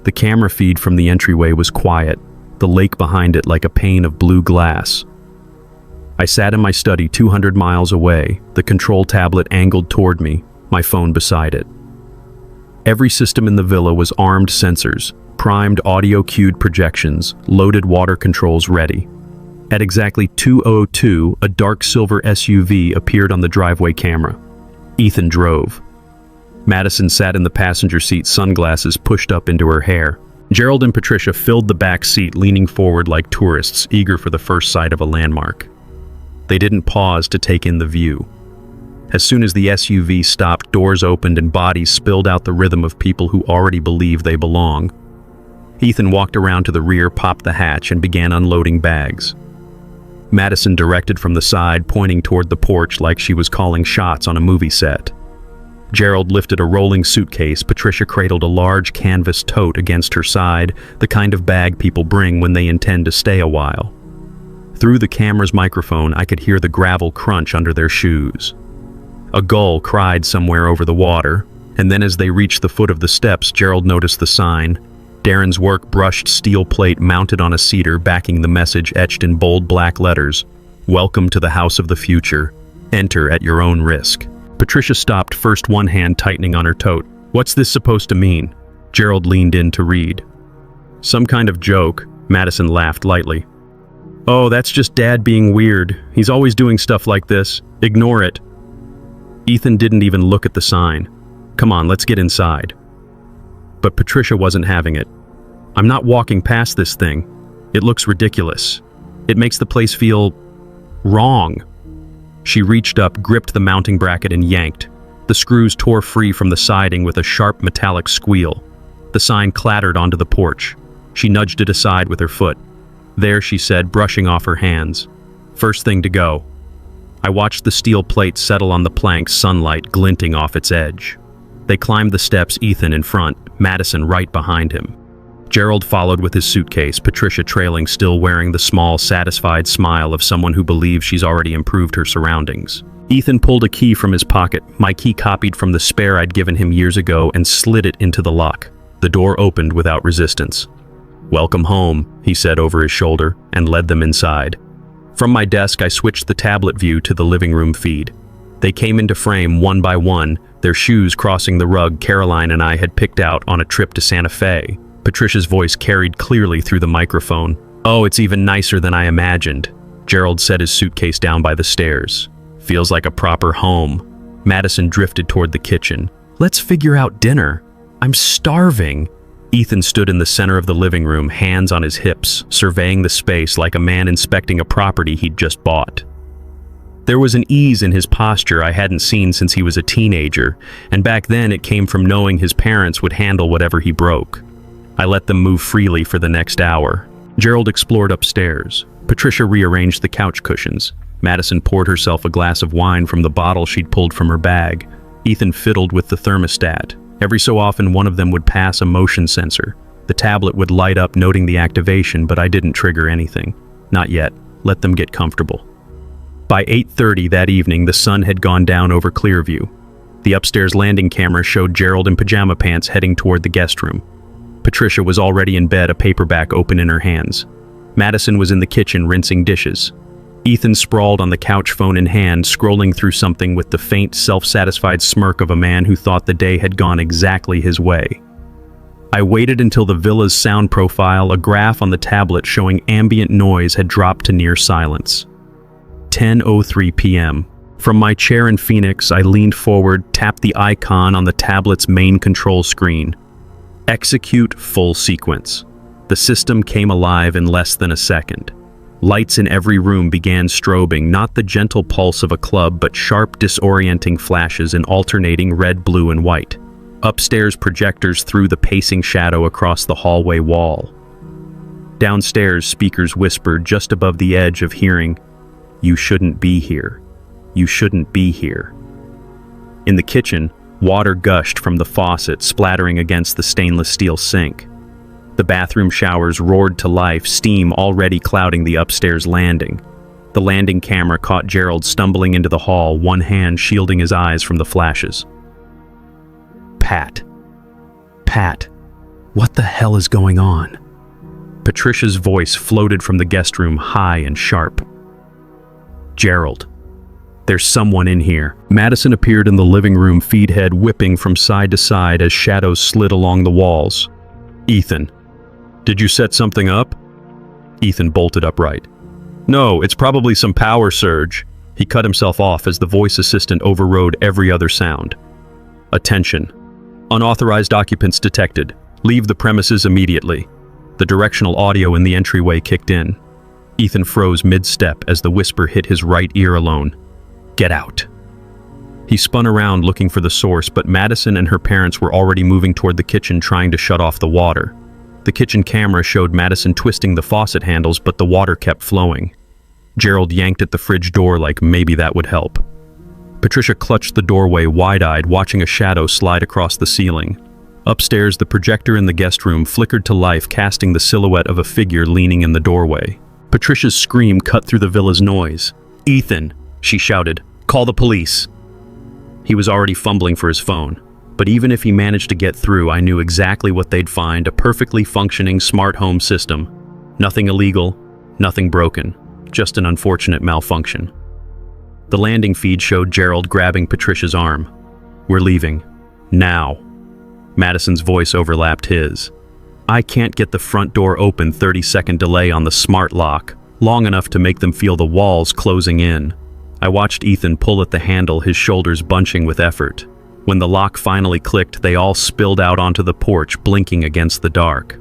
The camera feed from the entryway was quiet, the lake behind it like a pane of blue glass. I sat in my study 200 miles away, the control tablet angled toward me, my phone beside it. Every system in the villa was armed, sensors, primed audio-cued projections, loaded water controls ready. At exactly 2:02, a dark silver SUV appeared on the driveway camera. Ethan drove. Madison sat in the passenger seat, sunglasses pushed up into her hair. Gerald and Patricia filled the back seat, leaning forward like tourists, eager for the first sight of a landmark. They didn't pause to take in the view. As soon as the SUV stopped, doors opened and bodies spilled out, the rhythm of people who already believe they belong. Ethan walked around to the rear, popped the hatch, and began unloading bags. Madison directed from the side, pointing toward the porch like she was calling shots on a movie set. Gerald lifted a rolling suitcase. Patricia cradled a large canvas tote against her side, the kind of bag people bring when they intend to stay a while. Through the camera's microphone, I could hear the gravel crunch under their shoes. A gull cried somewhere over the water, and then as they reached the foot of the steps, Gerald noticed the sign. Darren's work, brushed steel plate mounted on a cedar, backing the message etched in bold black letters. "Welcome to the house of the future. Enter at your own risk." Patricia stopped, first one hand tightening on her tote. "What's this supposed to mean?" Gerald leaned in to read. "Some kind of joke," Madison laughed lightly. "Oh, that's just Dad being weird. He's always doing stuff like this. Ignore it." Ethan didn't even look at the sign. "Come on, let's get inside." But Patricia wasn't having it. "I'm not walking past this thing. It looks ridiculous. It makes the place feel wrong." She reached up, gripped the mounting bracket and yanked. The screws tore free from the siding with a sharp metallic squeal. The sign clattered onto the porch. She nudged it aside with her foot. "There," she said, brushing off her hands. "First thing to go." I watched the steel plate settle on the plank, sunlight glinting off its edge. They climbed the steps, Ethan in front, Madison right behind him. Gerald followed with his suitcase, Patricia trailing, still wearing the small, satisfied smile of someone who believes she's already improved her surroundings. Ethan pulled a key from his pocket, my key copied from the spare I'd given him years ago, and slid it into the lock. The door opened without resistance. "Welcome home," he said over his shoulder, and led them inside. From my desk, I switched the tablet view to the living room feed. They came into frame one by one, their shoes crossing the rug Caroline and I had picked out on a trip to Santa Fe. Patricia's voice carried clearly through the microphone. "Oh, it's even nicer than I imagined." Gerald set his suitcase down by the stairs. "Feels like a proper home." Madison drifted toward the kitchen. "Let's figure out dinner. I'm starving." Ethan stood in the center of the living room, hands on his hips, surveying the space like a man inspecting a property he'd just bought. There was an ease in his posture I hadn't seen since he was a teenager, and back then it came from knowing his parents would handle whatever he broke. I let them move freely for the next hour. Gerald explored upstairs. Patricia rearranged the couch cushions. Madison poured herself a glass of wine from the bottle she'd pulled from her bag. Ethan fiddled with the thermostat. Every so often one of them would pass a motion sensor. The tablet would light up noting the activation, but I didn't trigger anything. Not yet. Let them get comfortable. By 8:30 that evening, the sun had gone down over Clearview. The upstairs landing camera showed Gerald in pajama pants heading toward the guest room. Patricia was already in bed, a paperback open in her hands. Madison was in the kitchen rinsing dishes. Ethan sprawled on the couch, phone in hand, scrolling through something with the faint, self-satisfied smirk of a man who thought the day had gone exactly his way. I waited until the villa's sound profile, a graph on the tablet showing ambient noise, had dropped to near silence. 10:03 p.m. From my chair in Phoenix, I leaned forward, tapped the icon on the tablet's main control screen. Execute full sequence. The system came alive in less than a second. Lights in every room began strobing, not the gentle pulse of a club, but sharp, disorienting flashes in alternating red, blue, and white. Upstairs, projectors threw the pacing shadow across the hallway wall. Downstairs, speakers whispered just above the edge of hearing, "You shouldn't be here. You shouldn't be here." In the kitchen, water gushed from the faucet, splattering against the stainless steel sink. The bathroom showers roared to life, steam already clouding the upstairs landing. The landing camera caught Gerald stumbling into the hall, one hand shielding his eyes from the flashes. Pat. Pat. What the hell is going on? Patricia's voice floated from the guest room, high and sharp. Gerald. There's someone in here. Madison appeared in the living room, feed head whipping from side to side as shadows slid along the walls. Ethan. Did you set something up? Ethan bolted upright. No, it's probably some power surge. He cut himself off as the voice assistant overrode every other sound. Attention. Unauthorized occupants detected. Leave the premises immediately. The directional audio in the entryway kicked in. Ethan froze mid-step as the whisper hit his right ear alone. Get out. He spun around looking for the source, but Madison and her parents were already moving toward the kitchen, trying to shut off the water. The kitchen camera showed Madison twisting the faucet handles, but the water kept flowing. Gerald yanked at the fridge door like maybe that would help. Patricia clutched the doorway, wide-eyed, watching a shadow slide across the ceiling. Upstairs, the projector in the guest room flickered to life, casting the silhouette of a figure leaning in the doorway. Patricia's scream cut through the villa's noise. "Ethan," she shouted, "call the police." He was already fumbling for his phone. But even if he managed to get through, I knew exactly what they'd find, a perfectly functioning smart home system. Nothing illegal, nothing broken, just an unfortunate malfunction. The landing feed showed Gerald grabbing Patricia's arm. "We're leaving. Now." Madison's voice overlapped his. "I can't get the front door open, 30-second delay on the smart lock, long enough to make them feel the walls closing in." I watched Ethan pull at the handle, his shoulders bunching with effort. When the lock finally clicked, they all spilled out onto the porch, blinking against the dark.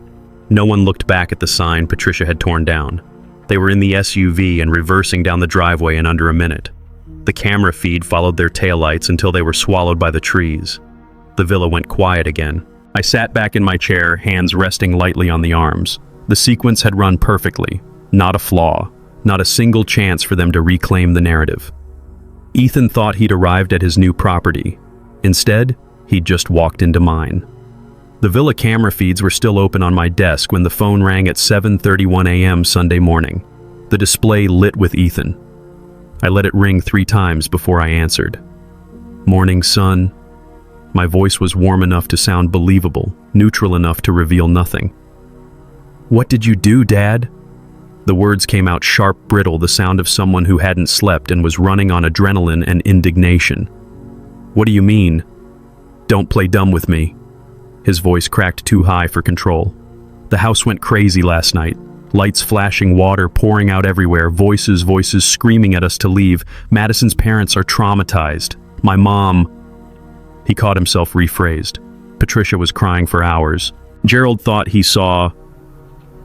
No one looked back at the sign Patricia had torn down. They were in the SUV and reversing down the driveway in under a minute. The camera feed followed their taillights until they were swallowed by the trees. The villa went quiet again. I sat back in my chair, hands resting lightly on the arms. The sequence had run perfectly. Not a flaw. Not a single chance for them to reclaim the narrative. Ethan thought he'd arrived at his new property. Instead, he'd just walked into mine. The villa camera feeds were still open on my desk when the phone rang at 7:31 a.m. Sunday morning. The display lit with Ethan. I let it ring 3 times before I answered. "Morning, son." My voice was warm enough to sound believable, neutral enough to reveal nothing. "What did you do, Dad?" The words came out sharp, brittle, the sound of someone who hadn't slept and was running on adrenaline and indignation. "What do you mean?" "Don't play dumb with me." His voice cracked too high for control. "The house went crazy last night. Lights flashing, water pouring out everywhere, voices screaming at us to leave. Madison's parents are traumatized. My mom..." He caught himself, rephrased. "Patricia was crying for hours. Gerald thought he saw...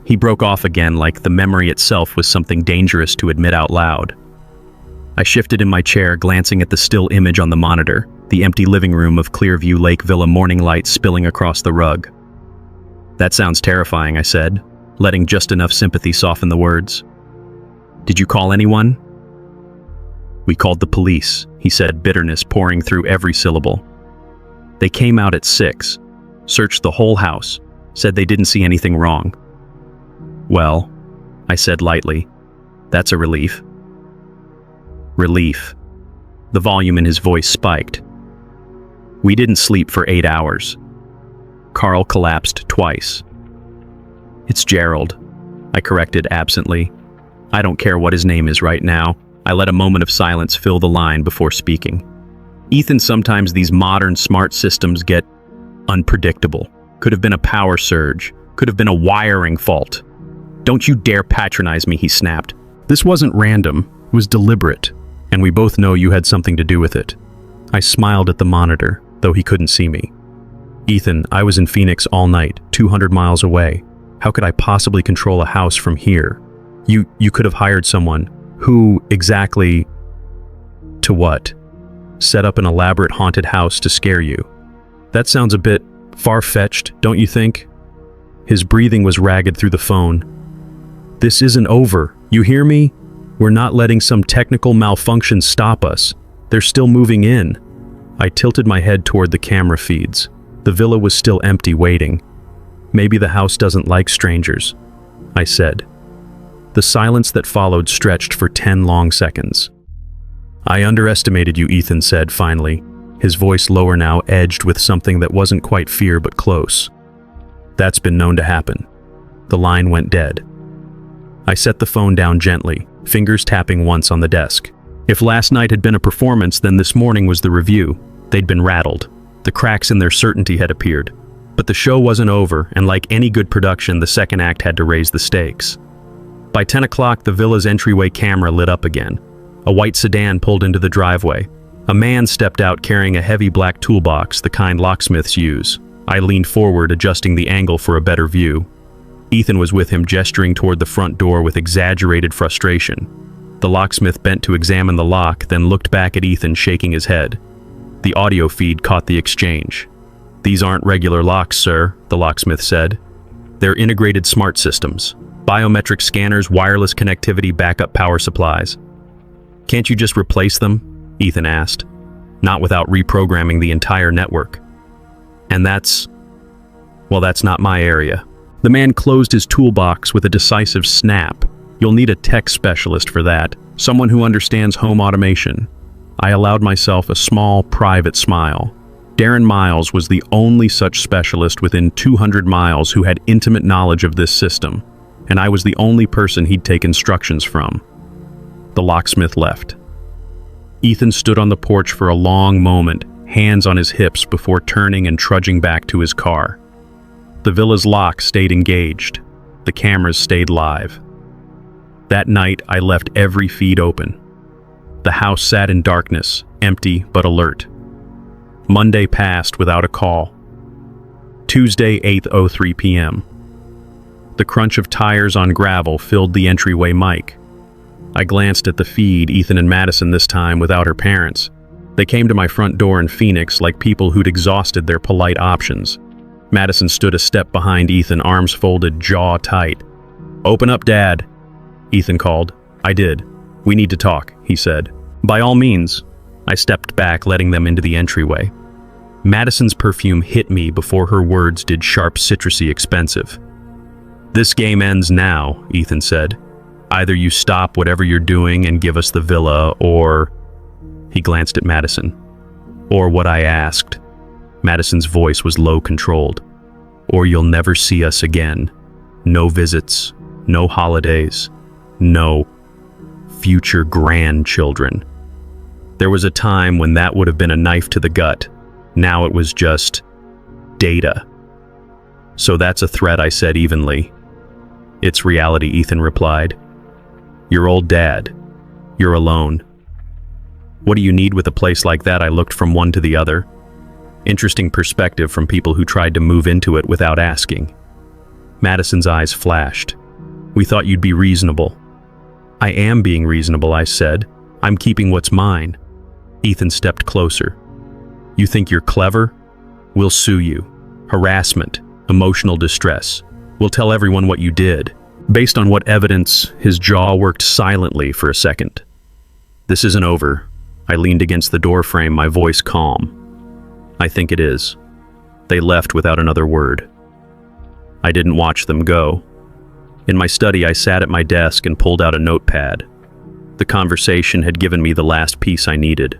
He broke off again, like the memory itself was something dangerous to admit out loud. I shifted in my chair, glancing at the still image on the monitor, the empty living room of Clearview Lake Villa morning light spilling across the rug. "That sounds terrifying," I said, letting just enough sympathy soften the words. "Did you call anyone?" "We called the police," he said, bitterness pouring through every syllable. "They came out at 6, searched the whole house, said they didn't see anything wrong." "Well," I said lightly, "that's a relief." Relief. The volume in his voice spiked. "We didn't sleep for 8 hours. Carl collapsed twice." "It's Gerald," I corrected absently. "I don't care what his name is right now." I let a moment of silence fill the line before speaking. "Ethan, sometimes these modern smart systems get unpredictable. Could have been a power surge. Could have been a wiring fault." "Don't you dare patronize me," he snapped. "This wasn't random. It was deliberate. And we both know you had something to do with it." I smiled at the monitor, though he couldn't see me. "Ethan, I was in Phoenix all night, 200 miles away. How could I possibly control a house from here? You could have hired someone. Who exactly? To what? Set up an elaborate haunted house to scare you? That sounds a bit far-fetched, don't you think?" His breathing was ragged through the phone. "This isn't over. You hear me? We're not letting some technical malfunction stop us. They're still moving in." I tilted my head toward the camera feeds. The villa was still empty, waiting. "Maybe the house doesn't like strangers," I said. The silence that followed stretched for 10 long seconds. "I underestimated you," Ethan said finally, his voice lower now, edged with something that wasn't quite fear but close. "That's been known to happen." The line went dead. I set the phone down gently, fingers tapping once on the desk. If last night had been a performance, then this morning was the review. They'd been rattled. The cracks in their certainty had appeared. But the show wasn't over, and like any good production, the second act had to raise the stakes. By 10 o'clock, the villa's entryway camera lit up again. A white sedan pulled into the driveway. A man stepped out carrying a heavy black toolbox, the kind locksmiths use. I leaned forward, adjusting the angle for a better view. Ethan was with him, gesturing toward the front door with exaggerated frustration. The locksmith bent to examine the lock, then looked back at Ethan, shaking his head. The audio feed caught the exchange. "These aren't regular locks, sir," the locksmith said. "They're integrated smart systems. Biometric scanners, wireless connectivity, backup power supplies." "Can't you just replace them?" Ethan asked. "Not without reprogramming the entire network." "And that's not my area." The man closed his toolbox with a decisive snap. "You'll need a tech specialist for that, someone who understands home automation." I allowed myself a small, private smile. Darren Miles was the only such specialist within 200 miles who had intimate knowledge of this system, and I was the only person he'd take instructions from. The locksmith left. Ethan stood on the porch for a long moment, hands on his hips, before turning and trudging back to his car. The villa's lock stayed engaged. The cameras stayed live. That night, I left every feed open. The house sat in darkness, empty but alert. Monday passed without a call. Tuesday, 8:03 p.m. The crunch of tires on gravel filled the entryway mic. I glanced at the feed, Ethan and Madison this time without her parents. They came to my front door in Phoenix like people who'd exhausted their polite options. Madison stood a step behind Ethan, arms folded, jaw tight. "Open up, Dad," Ethan called. I did. "We need to talk," he said. "By all means." I stepped back, letting them into the entryway. Madison's perfume hit me before her words did, sharp, citrusy, expensive. "This game ends now," Ethan said. "Either you stop whatever you're doing and give us the villa, or..." He glanced at Madison. "Or what I asked." Madison's voice was low, controlled. "Or you'll never see us again. No visits, no holidays, no future grandchildren." There was a time when that would have been a knife to the gut. Now it was just data. "So that's a threat," I said evenly. "It's reality," Ethan replied. "Your old dad. You're alone." "What do you need with a place like that?" I looked from one to the other. Interesting perspective from people who tried to move into it without asking. Madison's eyes flashed. We thought you'd be reasonable. I am being reasonable, I said. I'm keeping what's mine. Ethan stepped closer. You think you're clever? We'll sue you. Harassment, emotional distress. We'll tell everyone what you did. Based on what evidence? His jaw worked silently for a second. This isn't over. I leaned against the doorframe, my voice calm. I think it is. They left without another word. I didn't watch them go. In my study, I sat at my desk and pulled out a notepad. The conversation had given me the last piece I needed.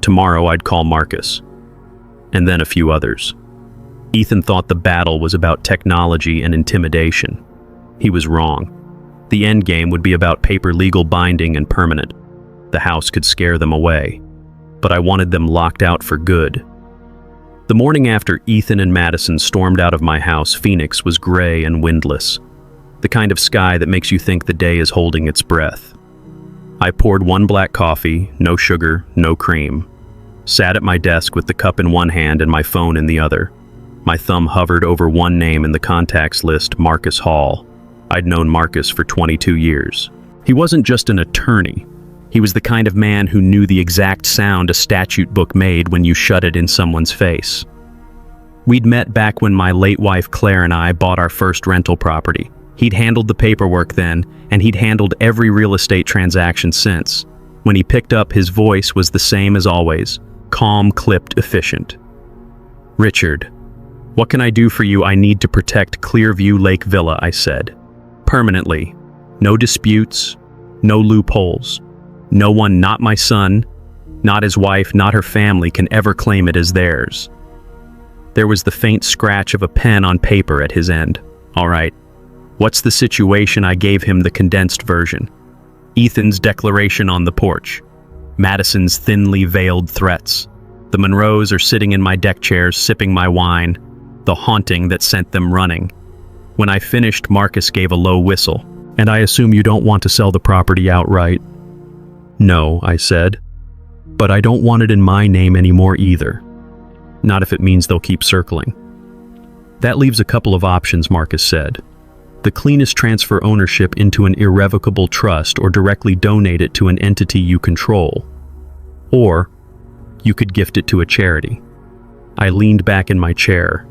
Tomorrow I'd call Marcus. And then a few others. Ethan thought the battle was about technology and intimidation. He was wrong. The end game would be about paper legal binding and permanent. The house could scare them away. But I wanted them locked out for good. The morning after Ethan and Madison stormed out of my house, Phoenix was gray and windless. The kind of sky that makes you think the day is holding its breath. I poured one black coffee, no sugar, no cream. Sat at my desk with the cup in one hand and my phone in the other. My thumb hovered over one name in the contacts list, Marcus Hall. I'd known Marcus for 22 years. He wasn't just an attorney. He was the kind of man who knew the exact sound a statute book made when you shut it in someone's face. We'd met back when my late wife Claire and I bought our first rental property. He'd handled the paperwork then, and he'd handled every real estate transaction since. When he picked up, his voice was the same as always, calm, clipped, efficient. Richard, what can I do for you? I need to protect Clearview Lake Villa, I said. Permanently. No disputes, no loopholes. No one, not my son, not his wife, not her family, can ever claim it as theirs. There was the faint scratch of a pen on paper at his end. All right. What's the situation? I gave him the condensed version. Ethan's declaration on the porch. Madison's thinly veiled threats. The Monroes are sitting in my deck chairs sipping my wine. The haunting that sent them running. When I finished, Marcus gave a low whistle. And I assume you don't want to sell the property outright? No, I said. But I don't want it in my name anymore either. Not if it means they'll keep circling. That leaves a couple of options, Marcus said. The cleanest: transfer ownership into an irrevocable trust or directly donate it to an entity you control. Or you could gift it to a charity. I leaned back in my chair.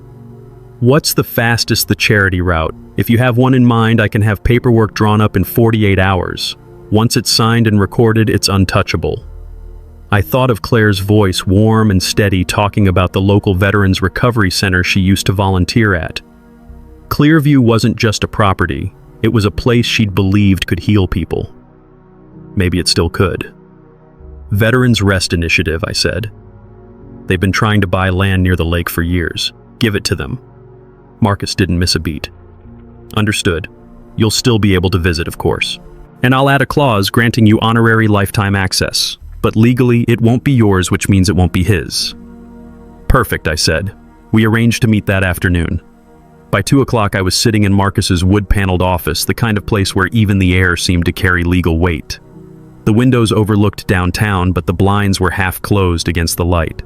What's the fastest? The charity route. If you have one in mind, I can have paperwork drawn up in 48 hours. Once it's signed and recorded, it's untouchable. I thought of Claire's voice, warm and steady, talking about the local Veterans Recovery Center she used to volunteer at. Clearview wasn't just a property, it was a place she'd believed could heal people. Maybe it still could. Veterans Rest Initiative, I said. They've been trying to buy land near the lake for years. Give it to them. Marcus didn't miss a beat. Understood. You'll still be able to visit, of course. And I'll add a clause granting you honorary lifetime access. But legally, it won't be yours, which means it won't be his. Perfect, I said. We arranged to meet that afternoon. By 2 o'clock, I was sitting in Marcus's wood-paneled office, the kind of place where even the air seemed to carry legal weight. The windows overlooked downtown, but the blinds were half closed against the light.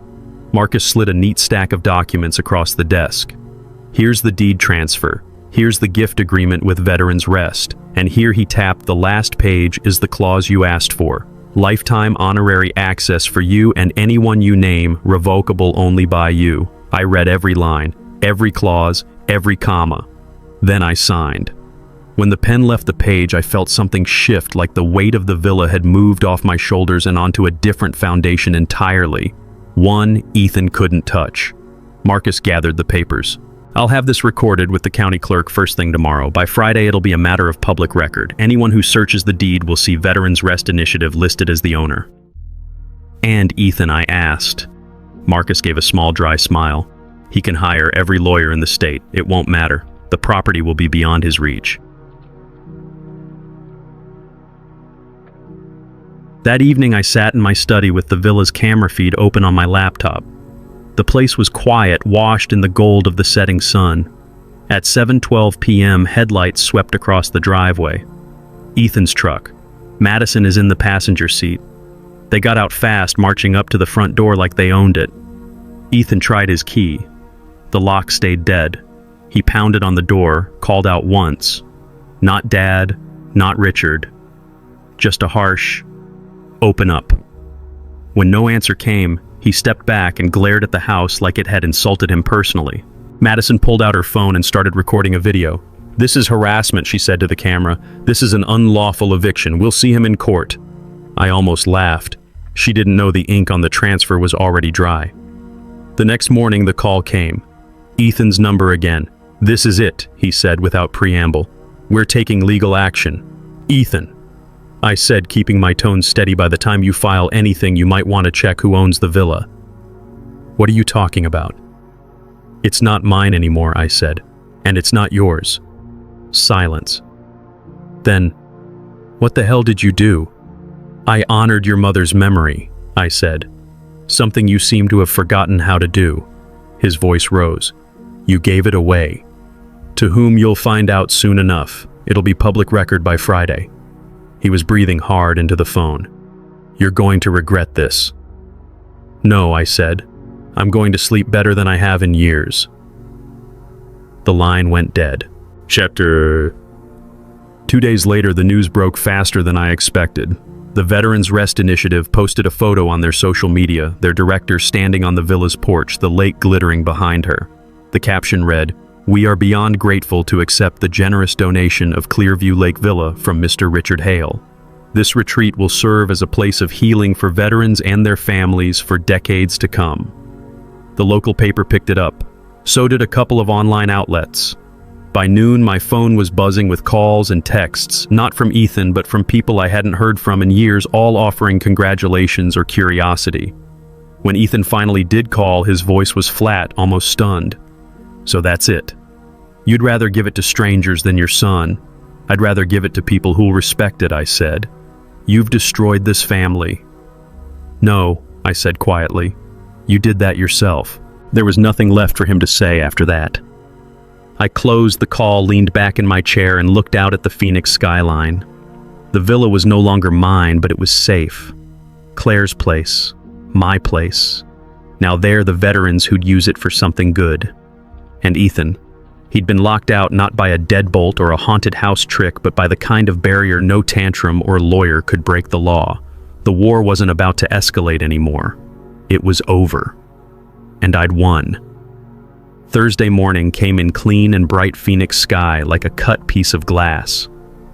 Marcus slid a neat stack of documents across the desk. Here's the deed transfer. Here's the gift agreement with Veterans Rest. And here he tapped the last page is the clause you asked for. Lifetime honorary access for you and anyone you name, revocable only by you. I read every line, every clause, every comma. Then I signed. When the pen left the page, I felt something shift, like the weight of the villa had moved off my shoulders and onto a different foundation entirely. One Ethan couldn't touch. Marcus gathered the papers. I'll have this recorded with the county clerk first thing tomorrow. By Friday, it'll be a matter of public record. Anyone who searches the deed will see Veterans Rest Initiative listed as the owner. And Ethan, I asked. Marcus gave a small, dry smile. He can hire every lawyer in the state. It won't matter. The property will be beyond his reach. That evening, I sat in my study with the villa's camera feed open on my laptop. The place was quiet, washed in the gold of the setting sun. At 7:12 p.m., headlights swept across the driveway. Ethan's truck. Madison is in the passenger seat. They got out fast, marching up to the front door like they owned it. Ethan tried his key. The lock stayed dead. He pounded on the door, called out once. Not Dad, not Richard. Just a harsh, "Open up." When no answer came, he stepped back and glared at the house like it had insulted him personally. Madison pulled out her phone and started recording a video. "This is harassment," she said to the camera. "This is an unlawful eviction. We'll see him in court." I almost laughed. She didn't know the ink on the transfer was already dry. The next morning, the call came. Ethan's number again. "This is it," he said without preamble. "We're taking legal action." "Ethan," I said, keeping my tone steady, "by the time you file anything, you might want to check who owns the villa." "What are you talking about?" "It's not mine anymore," I said. "And it's not yours." Silence. Then, "What the hell did you do?" "I honored your mother's memory," I said. "Something you seem to have forgotten how to do." His voice rose. "You gave it away. To whom you'll find out soon enough. It'll be public record by Friday." He was breathing hard into the phone. "You're going to regret this." "No," I said. "I'm going to sleep better than I have in years." The line went dead. Chapter 2 days later, the news broke faster than I expected. The Veterans Rest Initiative posted a photo on their social media, their director standing on the villa's porch, the lake glittering behind her. The caption read, "We are beyond grateful to accept the generous donation of Clearview Lake Villa from Mr. Richard Hale. This retreat will serve as a place of healing for veterans and their families for decades to come." The local paper picked it up. So did a couple of online outlets. By noon, my phone was buzzing with calls and texts, not from Ethan, but from people I hadn't heard from in years, all offering congratulations or curiosity. When Ethan finally did call, his voice was flat, almost stunned. "So that's it. You'd rather give it to strangers than your son. I'd rather give it to people who'll respect it," I said. "You've destroyed this family." "No," I said quietly. "You did that yourself." There was nothing left for him to say after that. I closed the call, leaned back in my chair, and looked out at the Phoenix skyline. The villa was no longer mine, but it was safe. Claire's place. My place. Now they're the veterans who'd use it for something good. And Ethan. He'd been locked out not by a deadbolt or a haunted house trick, but by the kind of barrier no tantrum or lawyer could break the law. The war wasn't about to escalate anymore. It was over. And I'd won. Thursday morning came in clean and bright Phoenix sky like a cut piece of glass.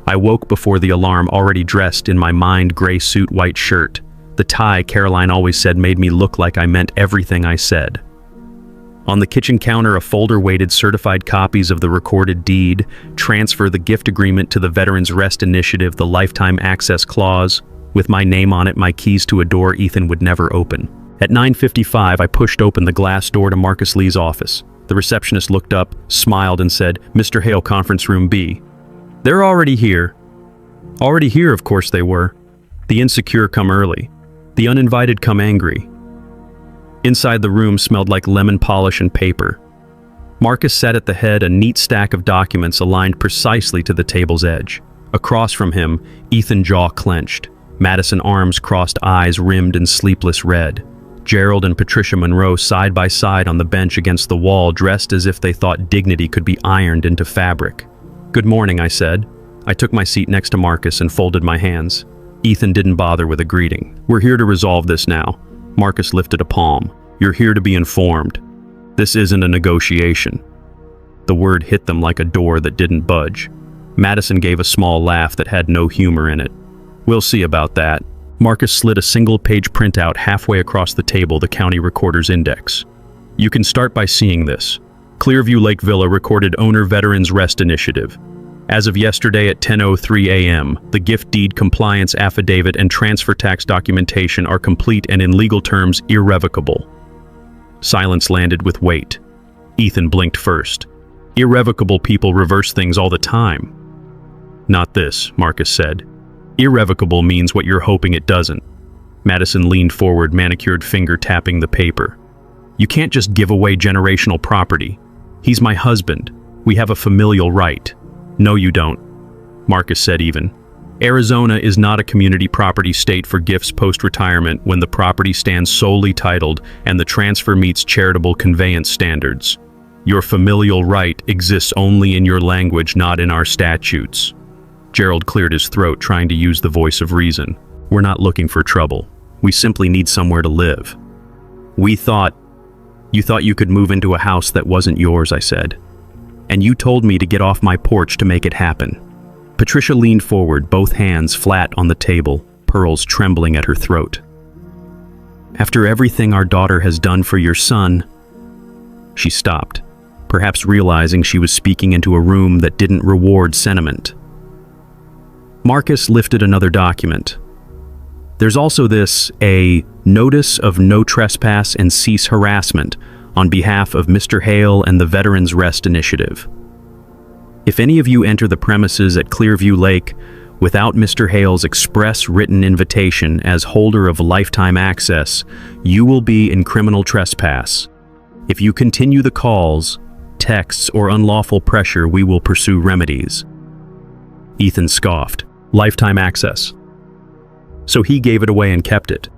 I woke before the alarm, already dressed in my mind gray suit, white shirt. The tie Caroline always said made me look like I meant everything I said. On the kitchen counter, a folder waited, certified copies of the recorded deed, transfer, the gift agreement to the Veterans Rest Initiative, the lifetime access clause, with my name on it, my keys to a door Ethan would never open. At 9:55, I pushed open the glass door to Marcus Lee's office. The receptionist looked up, smiled, and said, "Mr. Hale, conference room B." "They're already here." Already here, of course they were. The insecure come early. The uninvited come angry. Inside the room smelled like lemon polish and paper. Marcus sat at the head, a neat stack of documents aligned precisely to the table's edge. Across from him, Ethan, jaw clenched. Madison, arms crossed, eyes rimmed in sleepless red. Gerald and Patricia Monroe side by side on the bench against the wall, dressed as if they thought dignity could be ironed into fabric. "Good morning," I said. I took my seat next to Marcus and folded my hands. Ethan didn't bother with a greeting. "We're here to resolve this now." Marcus lifted a palm. "You're here to be informed. This isn't a negotiation." The word hit them like a door that didn't budge. Madison gave a small laugh that had no humor in it. "We'll see about that." Marcus slid a single-page printout halfway across the table, the county recorder's index. "You can start by seeing this. Clearview Lake Villa recorded owner Veterans Rest Initiative. As of yesterday at 10:03 a.m., the gift deed compliance affidavit and transfer tax documentation are complete and in legal terms irrevocable." Silence landed with weight. Ethan blinked first. "Irrevocable people reverse things all the time." "Not this," Marcus said. "Irrevocable means what you're hoping it doesn't." Madison leaned forward, manicured finger tapping the paper. "You can't just give away generational property. He's my husband. We have a familial right." "No, you don't," Marcus said even. Arizona is not a community property state for gifts post-retirement when the property stands solely titled and the transfer meets charitable conveyance standards. Your familial right exists only in your language, not in our statutes. Gerald cleared his throat, trying to use the voice of reason. We're not looking for trouble. We simply need somewhere to live. You thought you could move into a house that wasn't yours, I said. And you told me to get off my porch to make it happen. Patricia leaned forward, both hands flat on the table, pearls trembling at her throat. After everything our daughter has done for your son... She stopped, perhaps realizing she was speaking into a room that didn't reward sentiment. Marcus lifted another document. There's also this, a notice of no trespass and cease harassment on behalf of Mr. Hale and the Veterans Rest Initiative. If any of you enter the premises at Clearview Lake without Mr. Hale's express written invitation as holder of lifetime access, you will be in criminal trespass. If you continue the calls, texts, or unlawful pressure, we will pursue remedies. Ethan scoffed. Lifetime access. So he gave it away and kept it.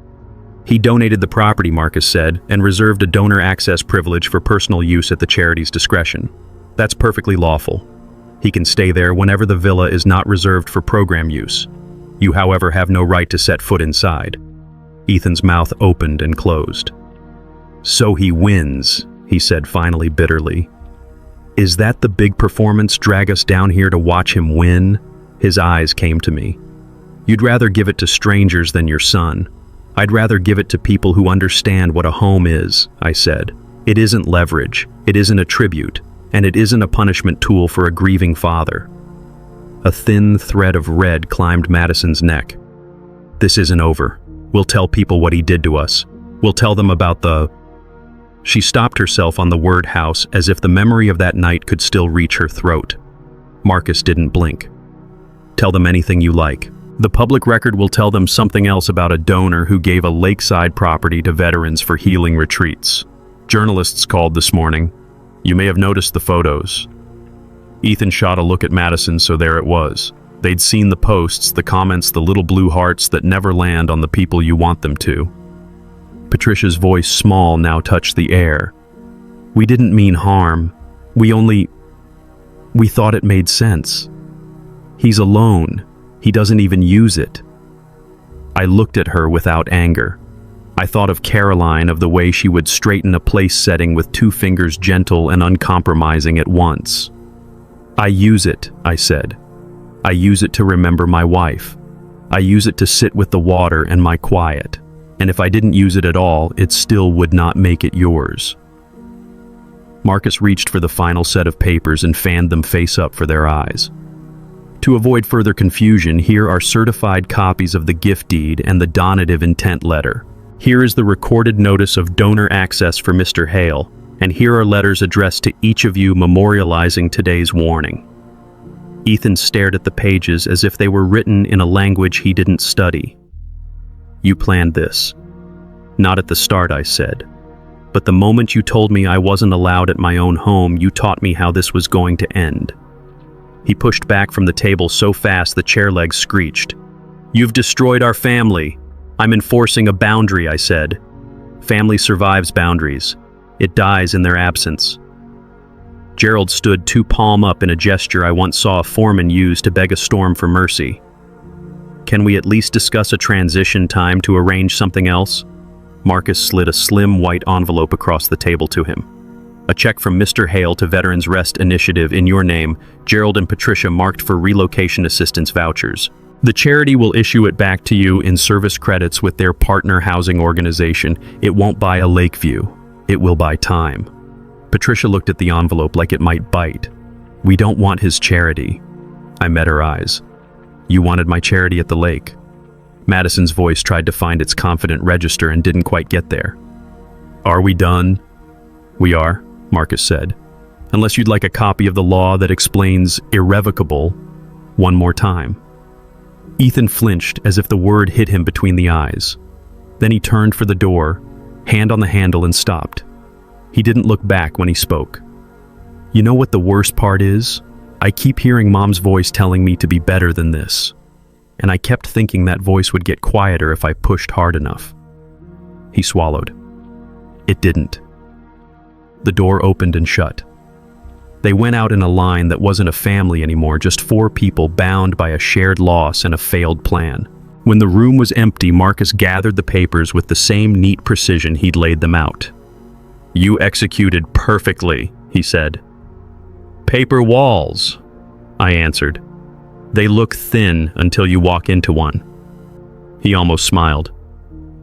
He donated the property, Marcus said, and reserved a donor access privilege for personal use at the charity's discretion. That's perfectly lawful. He can stay there whenever the villa is not reserved for program use. You, however, have no right to set foot inside. Ethan's mouth opened and closed. So he wins, he said finally bitterly. Is that the big performance? Drag us down here to watch him win? His eyes came to me. You'd rather give it to strangers than your son. I'd rather give it to people who understand what a home is, I said. It isn't leverage, it isn't a tribute, and it isn't a punishment tool for a grieving father. A thin thread of red climbed Madison's neck. This isn't over. We'll tell people what he did to us. We'll tell them about the... She stopped herself on the word house as if the memory of that night could still reach her throat. Marcus didn't blink. Tell them anything you like. The public record will tell them something else about a donor who gave a lakeside property to veterans for healing retreats. Journalists called this morning. You may have noticed the photos. Ethan shot a look at Madison, so there it was. They'd seen the posts, the comments, the little blue hearts that never land on the people you want them to. Patricia's voice, small, now touched the air. We didn't mean harm. We thought it made sense. He's alone. He doesn't even use it. I looked at her without anger. I thought of Caroline, of the way she would straighten a place setting with 2 fingers gentle and uncompromising at once. I use it, I said. I use it to remember my wife. I use it to sit with the water and my quiet. And if I didn't use it at all, it still would not make it yours. Marcus reached for the final set of papers and fanned them face up for their eyes. To avoid further confusion, here are certified copies of the gift deed and the donative intent letter. Here is the recorded notice of donor access for Mr. Hale, and here are letters addressed to each of you memorializing today's warning. Ethan stared at the pages as if they were written in a language he didn't study. You planned this. Not at the start, I said. But the moment you told me I wasn't allowed at my own home, you taught me how this was going to end. He pushed back from the table so fast the chair legs screeched. You've destroyed our family. I'm enforcing a boundary, I said. Family survives boundaries. It dies in their absence. Gerald stood 2 palm up in a gesture I once saw a foreman use to beg a storm for mercy. Can we at least discuss a transition time to arrange something else? Marcus slid a slim white envelope across the table to him. A check from Mr. Hale to Veterans Rest Initiative in your name, Gerald and Patricia, marked for relocation assistance vouchers. The charity will issue it back to you in service credits with their partner housing organization. It won't buy a Lakeview. It will buy time. Patricia looked at the envelope like it might bite. We don't want his charity. I met her eyes. You wanted my charity at the lake. Madison's voice tried to find its confident register and didn't quite get there. Are we done? We are, Marcus said. Unless you'd like a copy of the law that explains irrevocable one more time. Ethan flinched as if the word hit him between the eyes. Then he turned for the door, hand on the handle, and stopped. He didn't look back when he spoke. You know what the worst part is? I keep hearing Mom's voice telling me to be better than this. and I kept thinking that voice would get quieter if I pushed hard enough. He swallowed. It didn't. The door opened and shut. They went out in a line that wasn't a family anymore, just 4 people bound by a shared loss and a failed plan. When the room was empty, Marcus gathered the papers with the same neat precision he'd laid them out. "You executed perfectly," he said. "Paper walls," I answered. "They look thin until you walk into one." He almost smiled.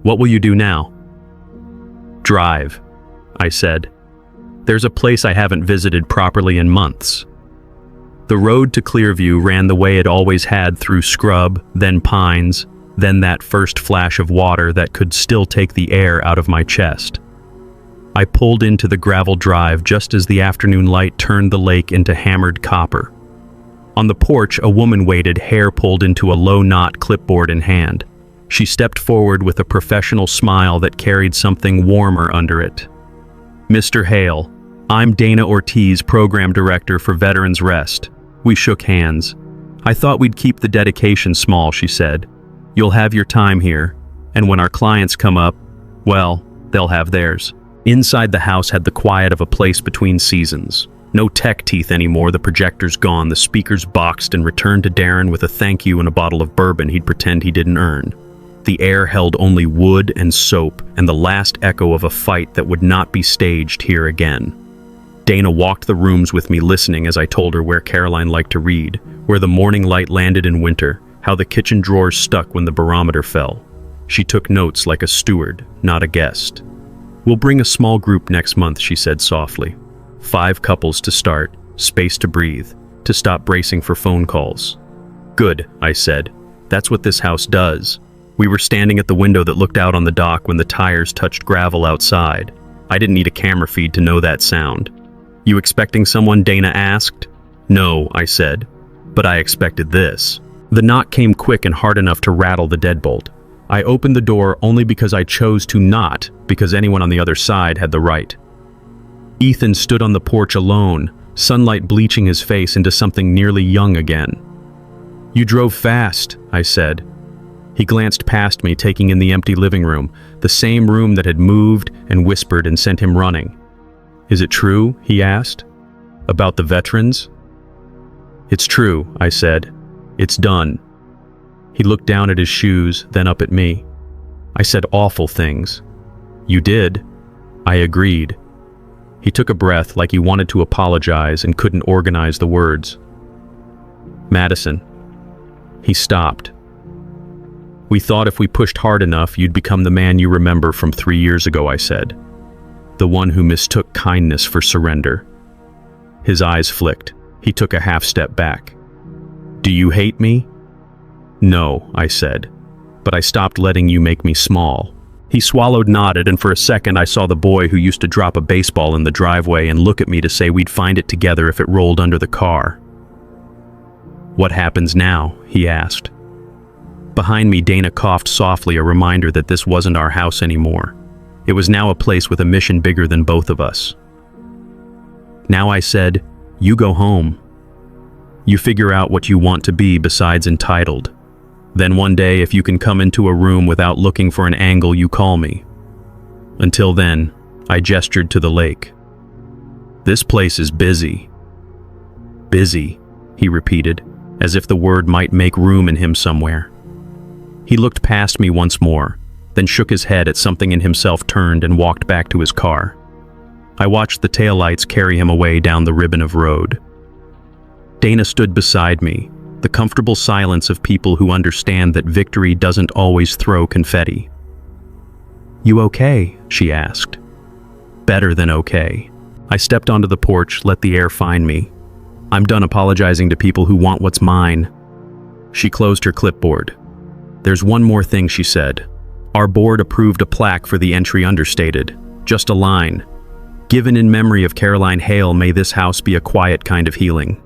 "What will you do now?" "Drive," I said. "There's a place I haven't visited properly in months." The road to Clearview ran the way it always had, through scrub, then pines, then that first flash of water that could still take the air out of my chest. I pulled into the gravel drive just as the afternoon light turned the lake into hammered copper. On the porch, a woman waited, hair pulled into a low knot, clipboard in hand. She stepped forward with a professional smile that carried something warmer under it. "Mr. Hale, I'm Dana Ortiz, Program Director for Veterans Rest." We shook hands. "I thought we'd keep the dedication small," she said. "You'll have your time here, and when our clients come up, well, they'll have theirs." Inside the house had the quiet of a place between seasons. No tech teeth anymore, the projectors gone, the speakers boxed and returned to Darren with a thank you and a bottle of bourbon he'd pretend he didn't earn. The air held only wood and soap and the last echo of a fight that would not be staged here again. Dana walked the rooms with me, listening as I told her where Caroline liked to read, where the morning light landed in winter, how the kitchen drawers stuck when the barometer fell. She took notes like a steward, not a guest. "We'll bring a small group next month," she said softly. 5 couples to start, space to breathe, to stop bracing for phone calls. "Good," I said. "That's what this house does." We were standing at the window that looked out on the dock when the tires touched gravel outside. I didn't need a camera feed to know that sound. "You expecting someone?" Dana asked. "No," I said, "but I expected this." The knock came quick and hard enough to rattle the deadbolt. I opened the door only because I chose to, not because anyone on the other side had the right. Ethan stood on the porch alone, sunlight bleaching his face into something nearly young again. "You drove fast," I said. He glanced past me, taking in the empty living room, the same room that had moved and whispered and sent him running. "Is it true?" he asked. "About the veterans?" "It's true," I said. "It's done." He looked down at his shoes, then up at me. I said awful things. "You did." I agreed. He took a breath like he wanted to apologize and couldn't organize the words. "Madison." He stopped. "We thought if we pushed hard enough, you'd become the man you remember from 3 years ago," I said. "The one who mistook kindness for surrender." His eyes flicked. He took a half step back. "Do you hate me?" "No," I said, "but I stopped letting you make me small." He swallowed, nodded, and for a second I saw the boy who used to drop a baseball in the driveway and look at me to say we'd find it together if it rolled under the car. "What happens now?" he asked. Behind me, Dana coughed softly, a reminder that this wasn't our house anymore. It was now a place with a mission bigger than both of us. "Now," I said, "you go home. You figure out what you want to be besides entitled. Then one day, if you can come into a room without looking for an angle, you call me. Until then," I gestured to the lake. "This place is busy." "Busy," he repeated, as if the word might make room in him somewhere. He looked past me once more, then shook his head at something in himself, turned and walked back to his car. I watched the taillights carry him away down the ribbon of road. Dana stood beside me, the comfortable silence of people who understand that victory doesn't always throw confetti. "You okay?" she asked. "Better than okay." I stepped onto the porch, let the air find me. "I'm done apologizing to people who want what's mine." She closed her clipboard. "There's one more thing," she said. "Our board approved a plaque for the entry understated. Just a line. Given in memory of Caroline Hale, may this house be a quiet kind of healing.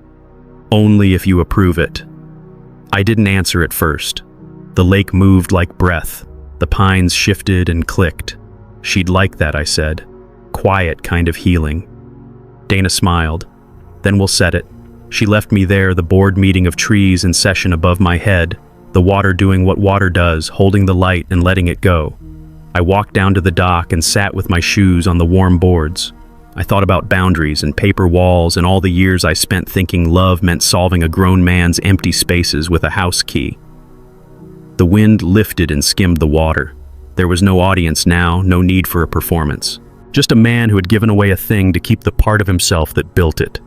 Only if you approve it." I didn't answer at first. The lake moved like breath. The pines shifted and clicked. "She'd like that," I said. "Quiet kind of healing." Dana smiled. "Then we'll set it." She left me there, the board meeting of trees in session above my head, the water doing what water does, holding the light and letting it go. I walked down to the dock and sat with my shoes on the warm boards. I thought about boundaries and paper walls and all the years I spent thinking love meant solving a grown man's empty spaces with a house key. The wind lifted and skimmed the water. There was no audience now, no need for a performance. Just a man who had given away a thing to keep the part of himself that built it.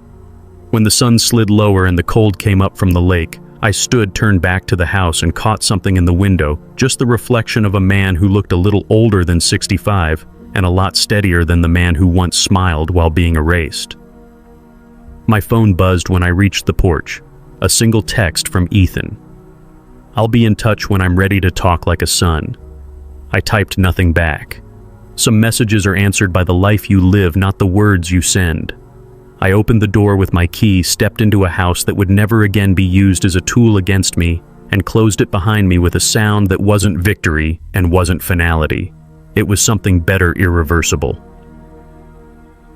When the sun slid lower and the cold came up from the lake, I stood turned back to the house and caught something in the window, just the reflection of a man who looked a little older than 65 and a lot steadier than the man who once smiled while being erased. My phone buzzed when I reached the porch. A single text from Ethan. "I'll be in touch when I'm ready to talk like a son." I typed nothing back. Some messages are answered by the life you live, not the words you send. I opened the door with my key, stepped into a house that would never again be used as a tool against me, and closed it behind me with a sound that wasn't victory and wasn't finality. It was something better, irreversible.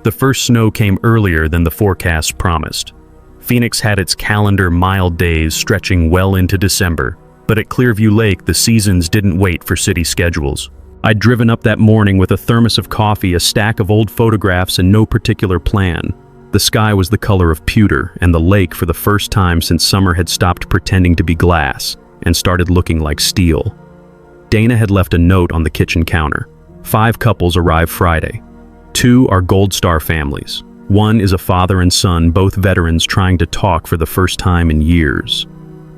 The first snow came earlier than the forecast promised. Phoenix had its calendar mild days stretching well into December, but at Clearview Lake the seasons didn't wait for city schedules. I'd driven up that morning with a thermos of coffee, a stack of old photographs, and no particular plan. The sky was the color of pewter, and the lake, for the first time since summer, had stopped pretending to be glass and started looking like steel. Dana had left a note on the kitchen counter. 5 couples arrive Friday. 2 are Gold Star families. 1 is a father and son, both veterans trying to talk for the first time in years.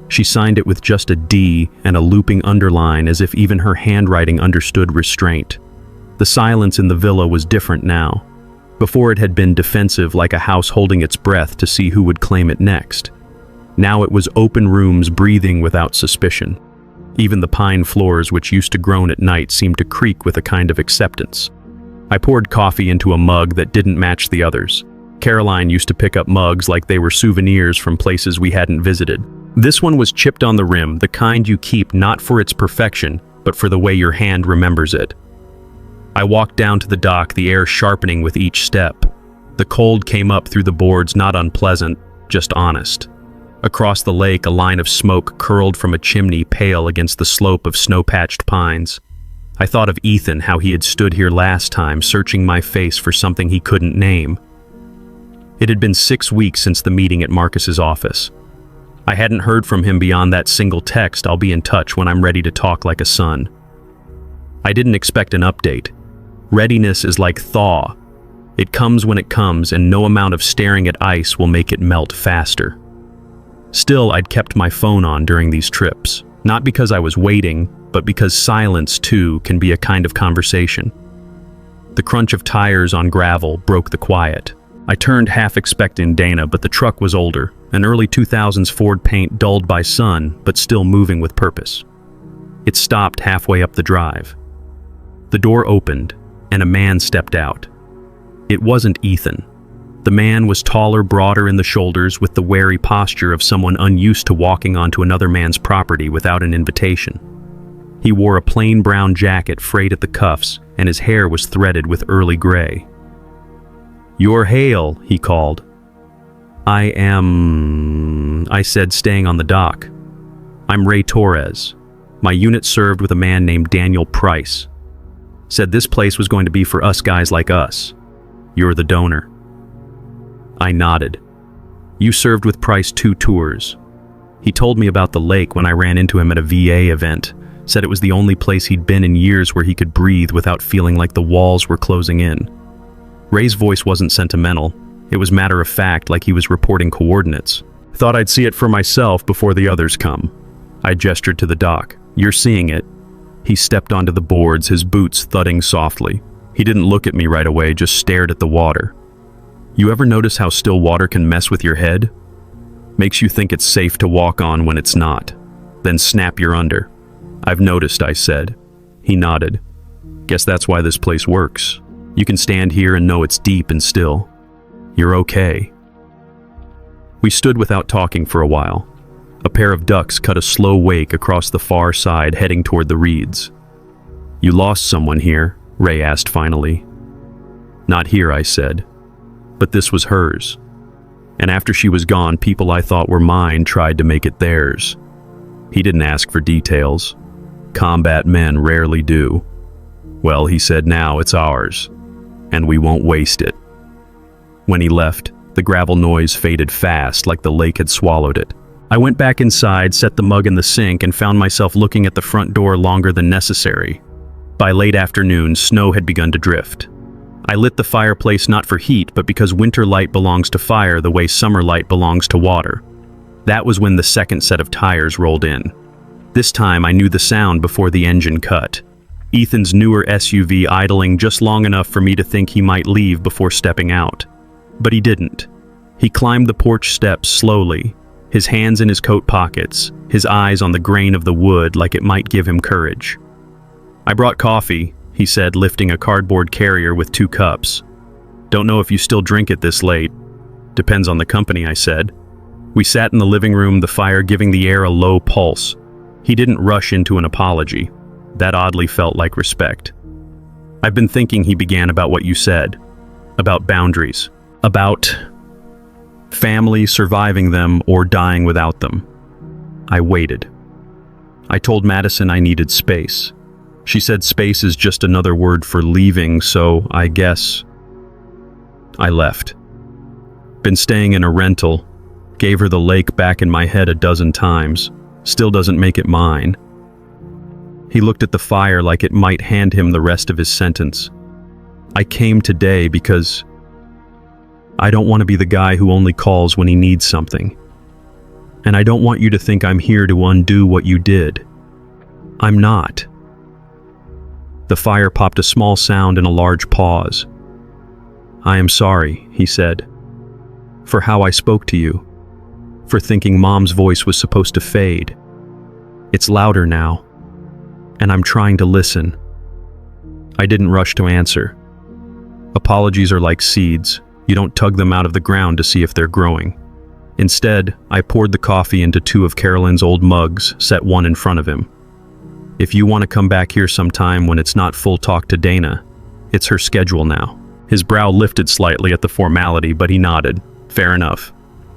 She signed it with just a D and a looping underline, as if even her handwriting understood restraint. The silence in the villa was different now. Before it had been defensive, like a house holding its breath to see who would claim it next. Now it was open rooms breathing without suspicion. Even the pine floors, which used to groan at night, seemed to creak with a kind of acceptance. I poured coffee into a mug that didn't match the others. Caroline used to pick up mugs like they were souvenirs from places we hadn't visited. This one was chipped on the rim, the kind you keep not for its perfection, but for the way your hand remembers it. I walked down to the dock, the air sharpening with each step. The cold came up through the boards, not unpleasant, just honest. Across the lake, a line of smoke curled from a chimney, pale against the slope of snow-patched pines. I thought of Ethan, how he had stood here last time, searching my face for something he couldn't name. It had been 6 weeks since the meeting at Marcus's office. I hadn't heard from him beyond that single text, "I'll be in touch when I'm ready to talk like a son." I didn't expect an update. Readiness is like thaw. It comes when it comes, and no amount of staring at ice will make it melt faster. Still, I'd kept my phone on during these trips, not because I was waiting, but because silence, too, can be a kind of conversation. The crunch of tires on gravel broke the quiet. I turned, half expecting Dana, but the truck was older, an early 2000s Ford Paint dulled by sun, but still moving with purpose. It stopped halfway up the drive. The door opened, and a man stepped out. It wasn't Ethan. The man was taller, broader in the shoulders, with the wary posture of someone unused to walking onto another man's property without an invitation. He wore a plain brown jacket frayed at the cuffs, and his hair was threaded with early gray. "You're Hale," he called. I said, staying on the dock. "I'm Ray Torres. My unit served with a man named Daniel Price. Said this place was going to be for us guys like us. You're the donor." I nodded. "You served with Price 2 tours. He told me about the lake when I ran into him at a VA event. Said it was the only place he'd been in years where he could breathe without feeling like the walls were closing in." Ray's voice wasn't sentimental. It was matter of fact, like he was reporting coordinates. "Thought I'd see it for myself before the others come." I gestured to the dock. "You're seeing it." He stepped onto the boards, his boots thudding softly. He didn't look at me right away, just stared at the water. "You ever notice how still water can mess with your head? Makes you think it's safe to walk on when it's not. Then snap you're under." "I've noticed," I said. He nodded. "Guess that's why this place works. You can stand here and know it's deep and still. You're okay." We stood without talking for a while. A pair of ducks cut a slow wake across the far side, heading toward the reeds. "You lost someone here?" Ray asked finally. "Not here," I said. "But this was hers. And after she was gone, people I thought were mine tried to make it theirs. He didn't ask for details. Combat men rarely do. Well, he said now it's ours, and we won't waste it. When he left, the gravel noise faded fast, like the lake had swallowed it. I went back inside, set the mug in the sink, and found myself looking at the front door longer than necessary. By late afternoon, snow had begun to drift. I lit the fireplace not for heat, but because winter light belongs to fire the way summer light belongs to water. That was when the second set of tires rolled in. This time I knew the sound before the engine cut. Ethan's newer SUV idling just long enough for me to think he might leave before stepping out. But he didn't. He climbed the porch steps slowly, his hands in his coat pockets, his eyes on the grain of the wood like it might give him courage. "I brought coffee," he said, lifting a cardboard carrier with 2 cups. "Don't know if you still drink it this late." "Depends on the company," I said. We sat in the living room, the fire giving the air a low pulse. He didn't rush into an apology. That oddly felt like respect. "I've been thinking," he began, "about what you said. About boundaries. About family, surviving them, or dying without them." I waited. "I told Madison I needed space. She said space is just another word for leaving, so I guess I left. Been staying in a rental. Gave her the lake back in my head a dozen times. Still doesn't make it mine." He looked at the fire like it might hand him the rest of his sentence. "I came today because I don't want to be the guy who only calls when he needs something. And I don't want you to think I'm here to undo what you did. I'm not." The fire popped a small sound in a large pause. "I am sorry," he said, "for how I spoke to you, for thinking Mom's voice was supposed to fade. It's louder now, and I'm trying to listen." I didn't rush to answer. Apologies are like seeds. You don't tug them out of the ground to see if they're growing. Instead, I poured the coffee into 2 of Carolyn's old mugs, set one in front of him. "If you want to come back here sometime when it's not full talk to Dana, it's her schedule now." His brow lifted slightly at the formality, but he nodded. "Fair enough."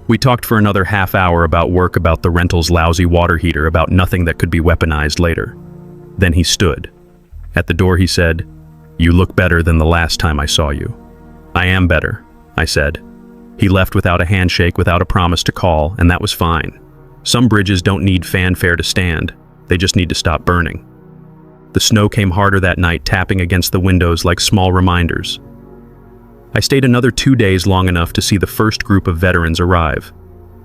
We talked for another half hour about work, about the rental's lousy water heater, about nothing that could be weaponized later. Then he stood. At the door he said, "You look better than the last time I saw you." "I am better," I said. He left without a handshake, without a promise to call, and that was fine. Some bridges don't need fanfare to stand. They just need to stop burning. The snow came harder that night, tapping against the windows like small reminders. I stayed another 2 days, long enough to see the first group of veterans arrive.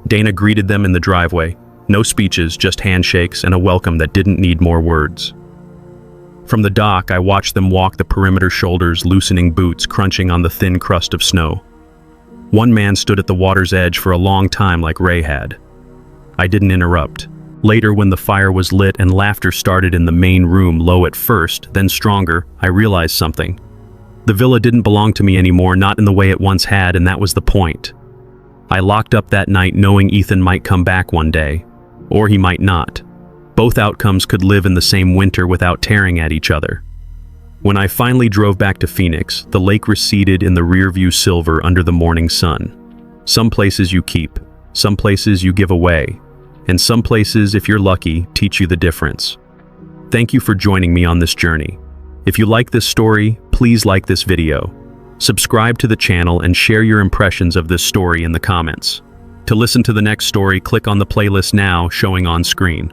Dana greeted them in the driveway. No speeches, just handshakes and a welcome that didn't need more words. From the dock, I watched them walk the perimeter shoulders, loosening boots, crunching on the thin crust of snow. One man stood at the water's edge for a long time like Ray had. I didn't interrupt. Later, when the fire was lit and laughter started in the main room, low at first, then stronger, I realized something. The villa didn't belong to me anymore, not in the way it once had, and that was the point. I locked up that night knowing Ethan might come back one day, or he might not. Both outcomes could live in the same winter without tearing at each other. When I finally drove back to Phoenix, the lake receded in the rearview silver under the morning sun. Some places you keep, some places you give away, and some places, if you're lucky, teach you the difference. Thank you for joining me on this journey. If you like this story, please like this video. Subscribe to the channel and share your impressions of this story in the comments. To listen to the next story, click on the playlist now showing on screen.